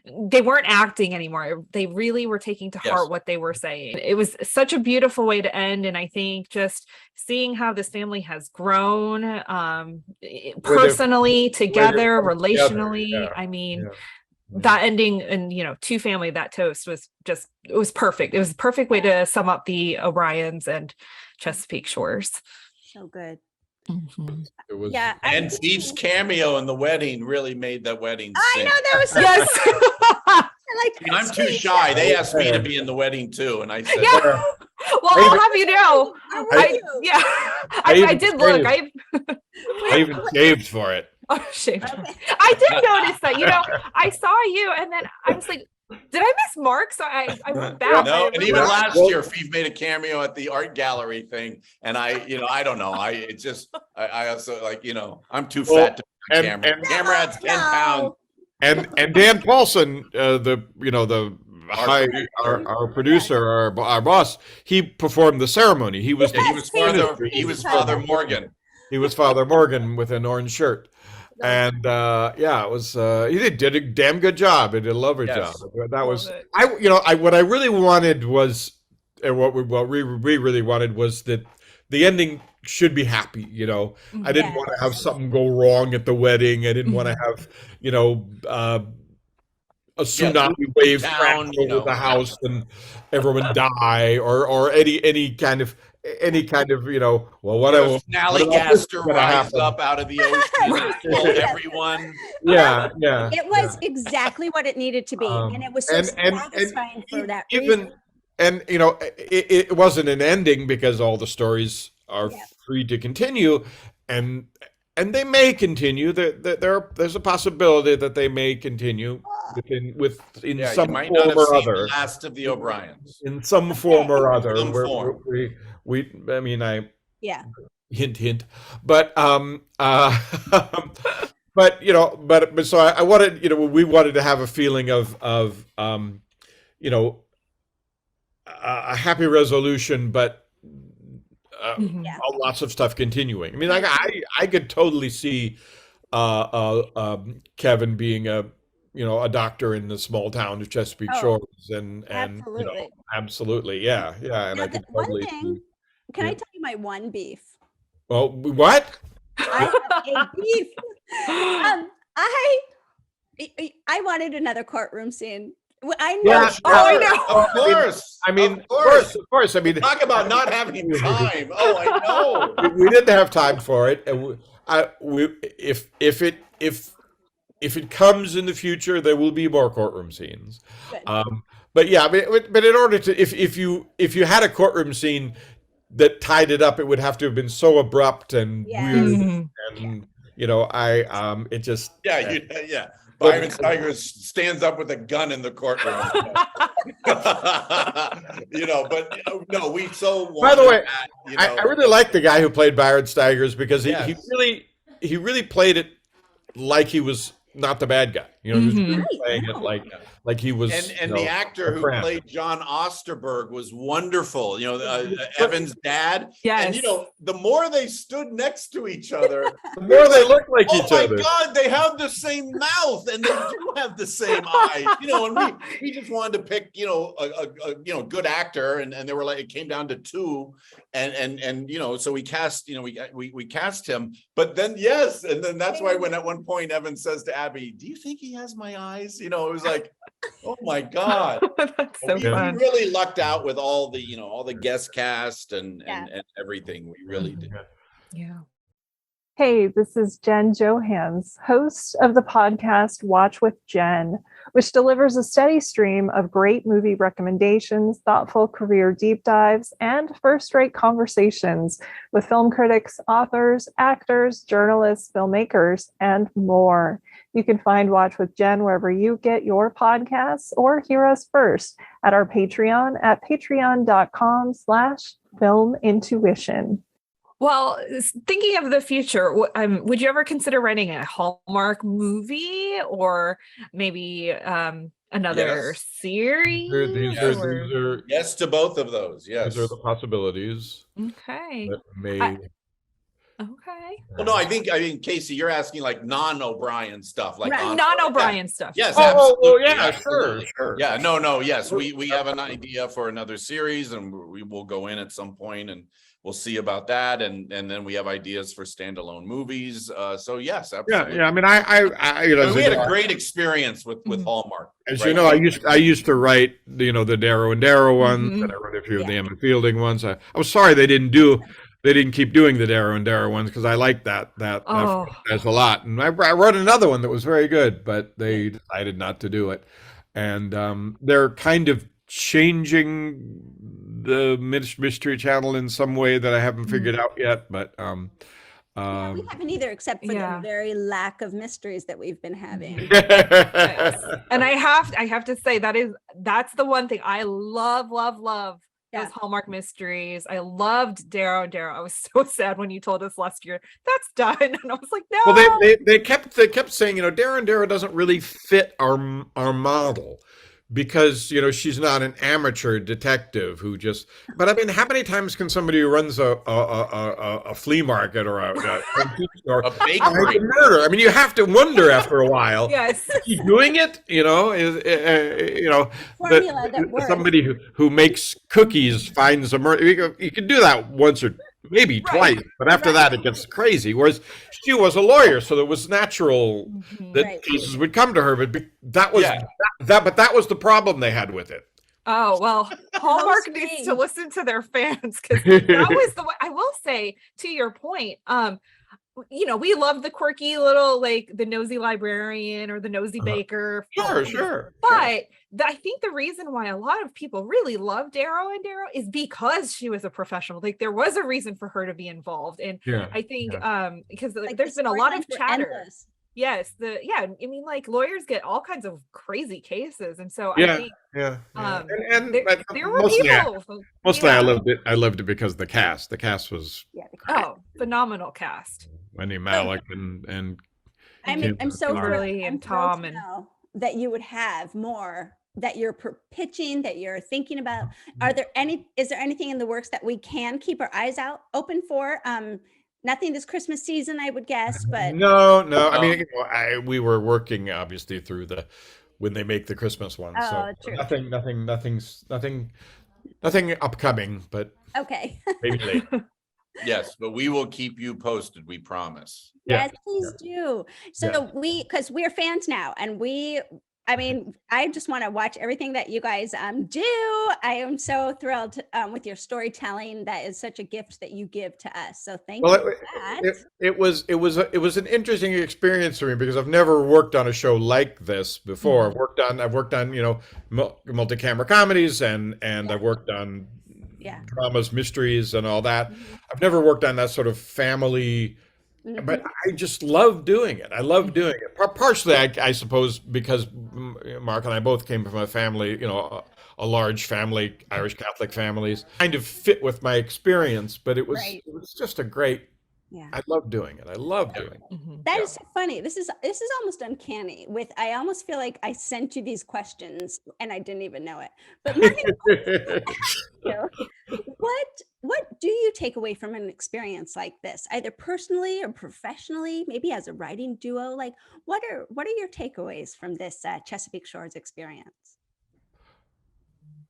they weren't acting anymore. They really were taking to heart what they were saying. It was such a beautiful way to end. And I think just seeing how this family has grown, personally, together, relationally, I mean, that ending and, to family, that toast was just, it was perfect. It was a perfect way to sum up the O'Briens and Chesapeake Shores. So good. It was, and Phoef's cameo in the wedding really made that wedding sing. I know, that was so I'm too shy. They asked me to be in the wedding too, and I said, well, I'll have you know, I did look. I even shaved for it. Oh, shaved. Okay. I did notice that. I saw you, and then I was like, did I miss Mark? So I went back. No, and even last year, Phoef made a cameo at the art gallery thing, and I don't know. I also I'm too fat to be on camera. The camera adds 10 pounds. And Dan Paulson, our producer, our boss, he performed the ceremony. He was Father Morgan. He was Father Morgan with an orange shirt. And it was he did a damn good job. He did a lovely job. That was what I really wanted was, and what we really wanted was that the ending should be happy. I didn't want to have something go wrong at the wedding. I didn't want to have a tsunami wave crash over the house and everyone die, or any kind of whatever. Snallygaster rise up out of the ocean and kill everyone. It was exactly what it needed to be, and it was so satisfying for that reason. And it wasn't an ending because all the stories are free to continue, and they may continue. There's a possibility that they may continue in some form or other. Last of the O'Briens. In some form or other. Hint. But but so I wanted, we wanted to have a feeling of a happy resolution, but lots of stuff continuing. I mean, I could totally see Kevin being a doctor in the small town of Chesapeake Shores, and absolutely, yeah. And I could totally see. Can I tell you my one beef? Well, what? I have a beef. I wanted another courtroom scene. I know. Yeah, I know. Of course. Of course. I mean, talk about not having time. Oh, I know. We didn't have time for it, and if it comes in the future, there will be more courtroom scenes. But yeah, but in order to, if you had a courtroom scene that tied it up, it would have to have been so abrupt and weird, and it just Byron Steiger stands up with a gun in the courtroom. But no, we so. By the way, I really like the guy who played Byron Steigers because he really played it like he was not the bad guy. He was really playing it like he was. And the actor who played John Osterberg was wonderful. Evan's dad. Yes. And the more they stood next to each other, the more they looked like each other. Oh my God, they have the same mouth and they do have the same eyes. And we just wanted to pick a good actor, and they were like, it came down to two, and so we cast we cast him. But then and then that's why when at one point Evan says to Abby, "Do you think he has my eyes?" It was like, oh my God. That's so fun. We really lucked out with all the guest cast and everything. We really did. Yeah. Hey, this is Jen Johans, host of the podcast Watch with Jen, which delivers a steady stream of great movie recommendations, thoughtful career deep dives, and first-rate conversations with film critics, authors, actors, journalists, filmmakers, and more. You can find Watch with Jen wherever you get your podcasts, or hear us first at our Patreon at patreon.com/filmintuition. Well, thinking of the future, would you ever consider writing a Hallmark movie, or maybe another series? These are yes to both of those. Yes, these are the possibilities. Okay. Okay. Well, no, I think Kaycee, you're asking like non-O'Brien stuff, like non-O'Brien stuff. Yes, absolutely. Sure. Yeah, no, yes, we have an idea for another series, and we will go in at some point, and we'll see about that, and then we have ideas for standalone movies. So yes, absolutely. Yeah. I mean, I we had a great experience with Hallmark. As you know, I used to write the Darrow and Darrow ones, and I wrote a few of the Emma Fielding ones. I was sorry they didn't keep doing the Darrow and Darrow ones, because I liked that a lot. And I wrote another one that was very good, but they decided not to do it. And they're kind of changing the Mystery Channel in some way that I haven't figured out yet. But Yeah, we haven't either, except for Yeah. the very lack of mysteries that we've been having. Yes. And I have to say that's the one thing I love Yeah. those Hallmark mysteries. I loved Darrow. I was so sad when you told us last year that's done, and I was like, no. Well, they kept saying, Darrow doesn't really fit our model, because she's not an amateur detective who just. But I mean, how many times can somebody who runs a flea market or a A bakery. murder? I mean, you have to wonder after a while. Yes. Is he doing it? Formula that works. Somebody who makes cookies finds a murder. You can do that once or maybe twice, but after that it gets crazy. Whereas she was a lawyer, so it was natural that cases would come to her. But that was that was the problem they had with it. Oh, well, Hallmark needs to listen to their fans, because that was the way. I will say, to your point, we love the quirky little, like the nosy librarian or the nosy baker. Sure. But I think the reason why a lot of people really love Darrow is because she was a professional. Like, there was a reason for her to be involved. And I think because there's been a lot of chatter. Endless. Yes, I mean, like, lawyers get all kinds of crazy cases, and so I think and there were people. Mostly, I loved it because the cast was Phenomenal cast. Wendy Malick and I'm so Carly and Tom and that you would have more that you're pitching, that you're thinking about. Is there anything in the works that we can keep our eyes open for? Nothing this Christmas season, I would guess, but no. I mean, we were working obviously through when they make the Christmas one. So true. Nothing upcoming, but okay. maybe later. Yes, but we will keep you posted. We promise. Yes, please do. So because we're fans now, and I just want to watch everything that you guys do. I am so thrilled with your storytelling. That is such a gift that you give to us. So thank you for that. It was an interesting experience for me, because I've never worked on a show like this before. I've worked on multi-camera comedies and I've worked on dramas, mysteries, and all that. I've never worked on that sort of family. But I just love doing it. I love doing it. Partially, I suppose, because Mark and I both came from a family, a large family, Irish Catholic families, kind of fit with my experience. But it was just a great. I love doing it. I love doing it. That is so funny. This is almost uncanny. I almost feel like I sent you these questions and I didn't even know it. But what do you take away from an experience like this, either personally or professionally, maybe as a writing duo? Like, what are your takeaways from this Chesapeake Shores experience?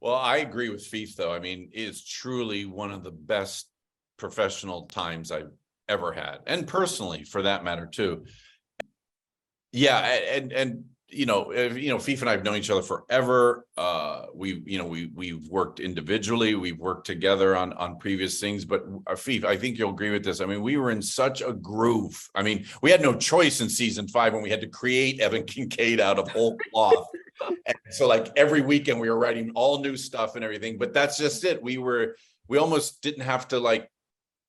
Well, I agree with Phoef, though. I mean, it's truly one of the best professional times I've ever had, and personally, for that matter, too. Yeah, and Phoef and I have known each other forever. We've worked individually, we've worked together on previous things. But Phoef, I think you'll agree with this. I mean, we were in such a groove. I mean, we had no choice in season 5 when we had to create Evan Kincaid out of whole cloth. And so, like, every weekend we were writing all new stuff and everything. But that's just it. We almost didn't have to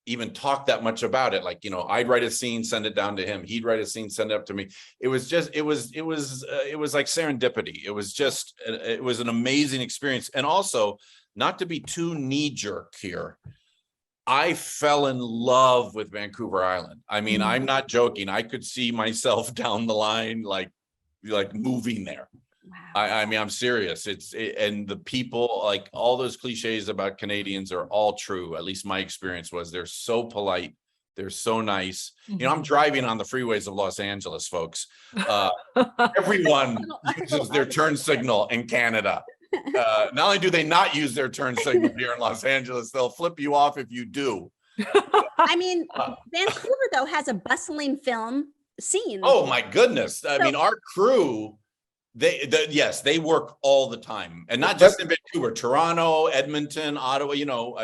even talk that much about it. Like, I'd write a scene, send it down to him. He'd write a scene, send it up to me. It was like serendipity. It was an amazing experience. And also, not to be too knee jerk here, I fell in love with Vancouver Island. I mean, I'm not joking. I could see myself down the line, like moving there. Wow. I mean, I'm serious. And the people, like, all those cliches about Canadians are all true. At least my experience was, they're so polite. They're so nice. I'm driving on the freeways of Los Angeles, folks. Everyone uses their turn signal in Canada. Not only do they not use their turn signal here in Los Angeles, they'll flip you off if you do. I mean, Vancouver, though, has a bustling film scene. Oh, my goodness. I mean, our crew... They work all the time, and not just in Vancouver, Toronto, Edmonton, Ottawa,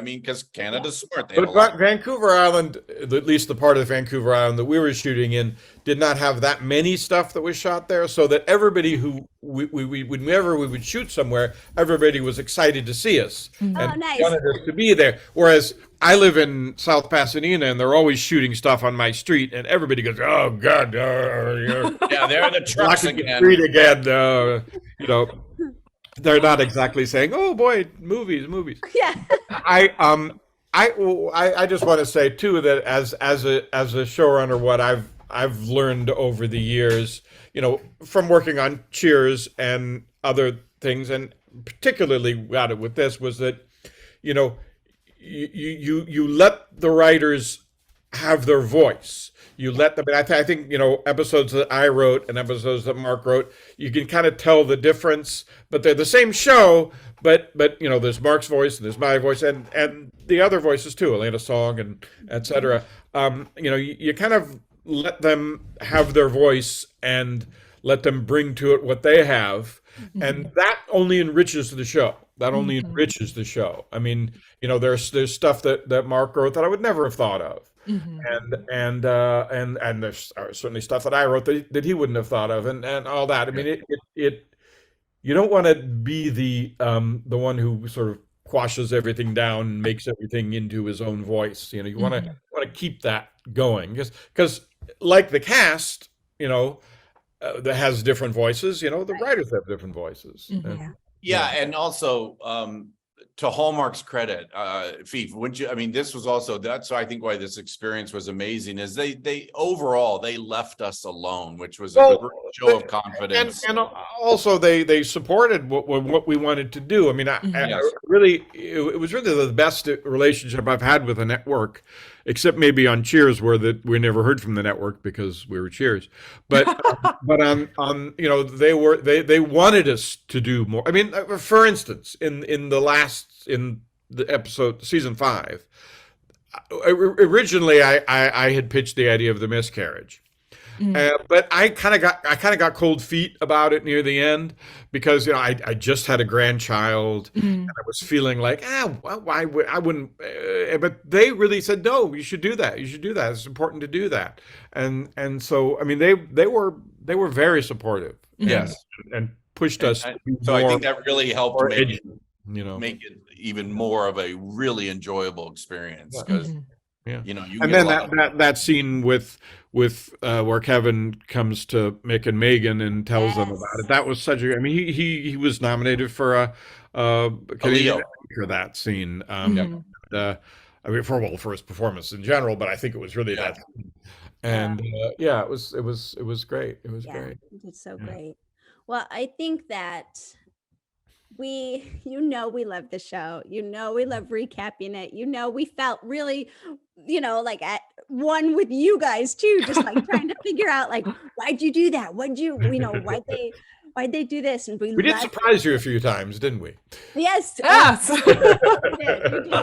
because Canada's smart. But Vancouver Island, at least the part of Vancouver Island that we were shooting in, did not have that many stuff that was shot there, so that everybody who whenever we would shoot somewhere, everybody was excited to see us and wanted us to be there. Whereas I live in South Pasadena, and they're always shooting stuff on my street, and everybody goes, "Oh God, Yeah, they're the trucks blocking the again. street again." You know, they're not exactly saying, "Oh boy, movies." Yeah. I just want to say too that as a showrunner, what I've learned over the years, from working on Cheers and other things, and particularly got it with this, was that, you let the writers have their voice. You let them. I think episodes that I wrote and episodes that Mark wrote, you can kind of tell the difference, but they're the same show. But there's Mark's voice and there's my voice and the other voices too, Elena Song and etc. You kind of let them have their voice and let them bring to it what they have, and that only enriches the show. That only enriches the show. I mean, there's stuff that Mark wrote that I would never have thought of. And there's certainly stuff that I wrote that he wouldn't have thought of, and all that. I mean, it you don't want to be the one who sort of quashes everything down and makes everything into his own voice. You want to keep that going, because like the cast, that has different voices. The writers have different voices. Yeah, and also to Hallmark's credit, Phoef, wouldn't you? I mean, this was also that's I think why this experience was amazing. Is they overall they left us alone, which was a great show of confidence, and also they supported what we wanted to do. I mean, I really it was really the best relationship I've had with a network, except maybe on Cheers, where we never heard from the network because we were Cheers. But but on they wanted us to do more. I mean, for instance, in the episode season 5, originally I had pitched the idea of the miscarriage. But I kind of got cold feet about it near the end, because I just had a grandchild, and I was feeling like why would I wouldn't, but they really said, no, you should do that, it's important to do that, and so I mean they were very supportive. Yes, and pushed us. So I think that really helped make it even more of a really enjoyable experience, because and then that scene with where Kevin comes to Mick and Megan and tells them about it. That was such a. I mean, he was nominated for a Canadian for that scene. I mean, for his performance in general, but I think it was really that scene. And it was great. It was great. It's so great. Well, I think that we love the show. We love recapping it. We felt really, like at one with you guys too, just like trying to figure out like, why'd you do that? Why'd they do this? And we did surprise you a few times, didn't we? Yes. Yes. We did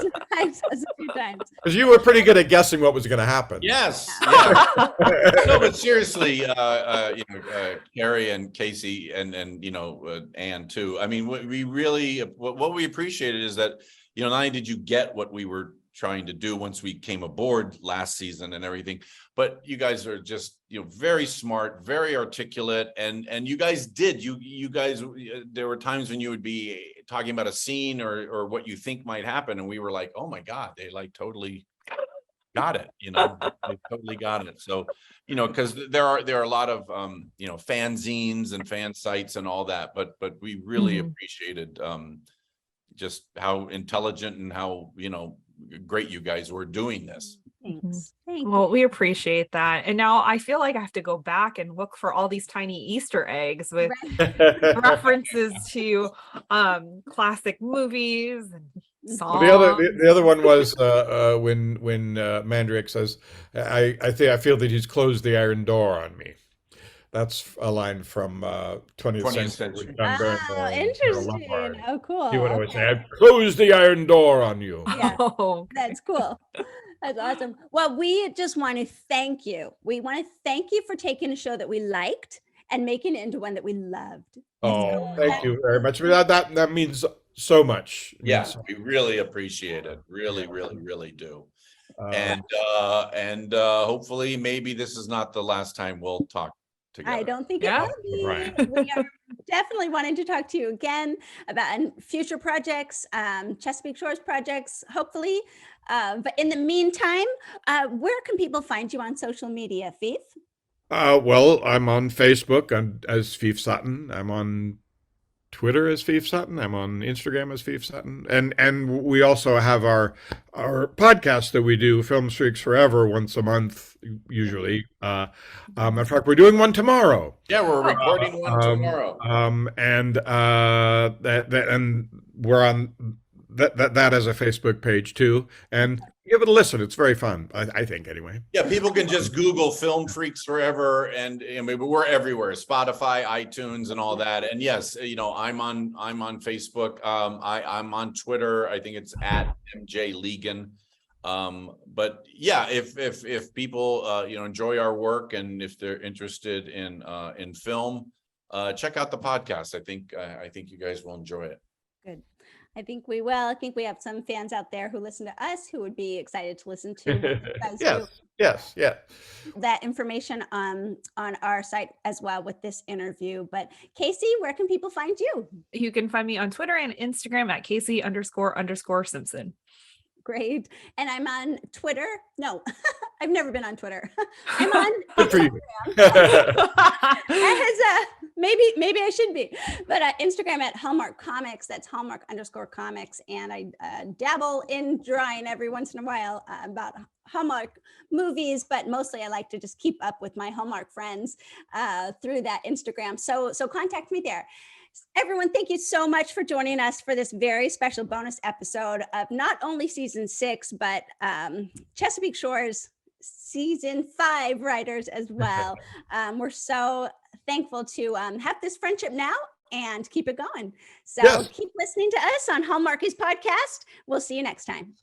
surprise us a few times. Because you were pretty good at guessing what was going to happen. Yes. Yeah. No, but seriously, Kari and Kaycee and Anne too. I mean, we really what we appreciated is that not only did you get what we were trying to do once we came aboard last season and everything, but you guys are just very smart, very articulate, and you guys did you guys there were times when you would be talking about a scene or what you think might happen, and we were like, oh my god, they like totally got it, they totally got it. So because there are a lot of fanzines and fan sites and all that, but we really appreciated just how intelligent and how great you guys were doing this. Thanks. Thank you. Well, we appreciate that. And now I feel like I have to go back and look for all these tiny Easter eggs with references to classic movies and songs. The other one was when Mandrake says, I feel that he's closed the iron door on me. That's a line from 20th century. Oh, interesting. Oh, cool. He would always say, I've closed the iron door on you. Yeah, that's cool. That's awesome. Well, we just want to thank you. We want to thank you for taking a show that we liked and making it into one that we loved. Oh, thank you very much. That means so much. Yeah, we really appreciate it. Really, really, really do. And hopefully maybe this is not the last time we'll talk together. I don't think Yeah. it will be. Right. We are definitely wanting to talk to you again about future projects, Chesapeake Shores projects, hopefully. But in the meantime, where can people find you on social media, Phoef? Well, I'm on Facebook as Phoef Sutton. I'm on Twitter as Phoef Sutton. I'm on Instagram as Phoef Sutton, and we also have our podcast that we do, Film Streaks Forever, once a month usually. In fact, we're doing one tomorrow. Yeah, we're recording one tomorrow. And we're on that as a Facebook page too, and give it a listen. It's very fun, I think, anyway. Yeah, people can just Google Film Freaks Forever, and I mean, we're everywhere: Spotify, iTunes, and all that. And yes, I'm on Facebook. I'm on Twitter. I think it's at MJ Legan. But yeah, if people enjoy our work, and if they're interested in film, check out the podcast. I think you guys will enjoy it. Good. I think we will. I think we have some fans out there who listen to us who would be excited to listen to Yes. that information on our site as well with this interview. But Kaycee, where can people find you? You can find me on Twitter and Instagram at Kaycee__Simpson. Great. And I'm on Twitter. No, I've never been on Twitter. I'm on Good for you. maybe I should be, but Instagram at Hallmark Comics. That's Hallmark_comics. And I dabble in drawing every once in a while about Hallmark movies, but mostly I like to just keep up with my Hallmark friends through that Instagram. So contact me there. Everyone, thank you so much for joining us for this very special bonus episode of not only season 6, but Chesapeake Shores season 5 writers as well. We're so thankful to have this friendship now and keep it going. So Keep listening to us on Hallmarkies Podcast. We'll see you next time.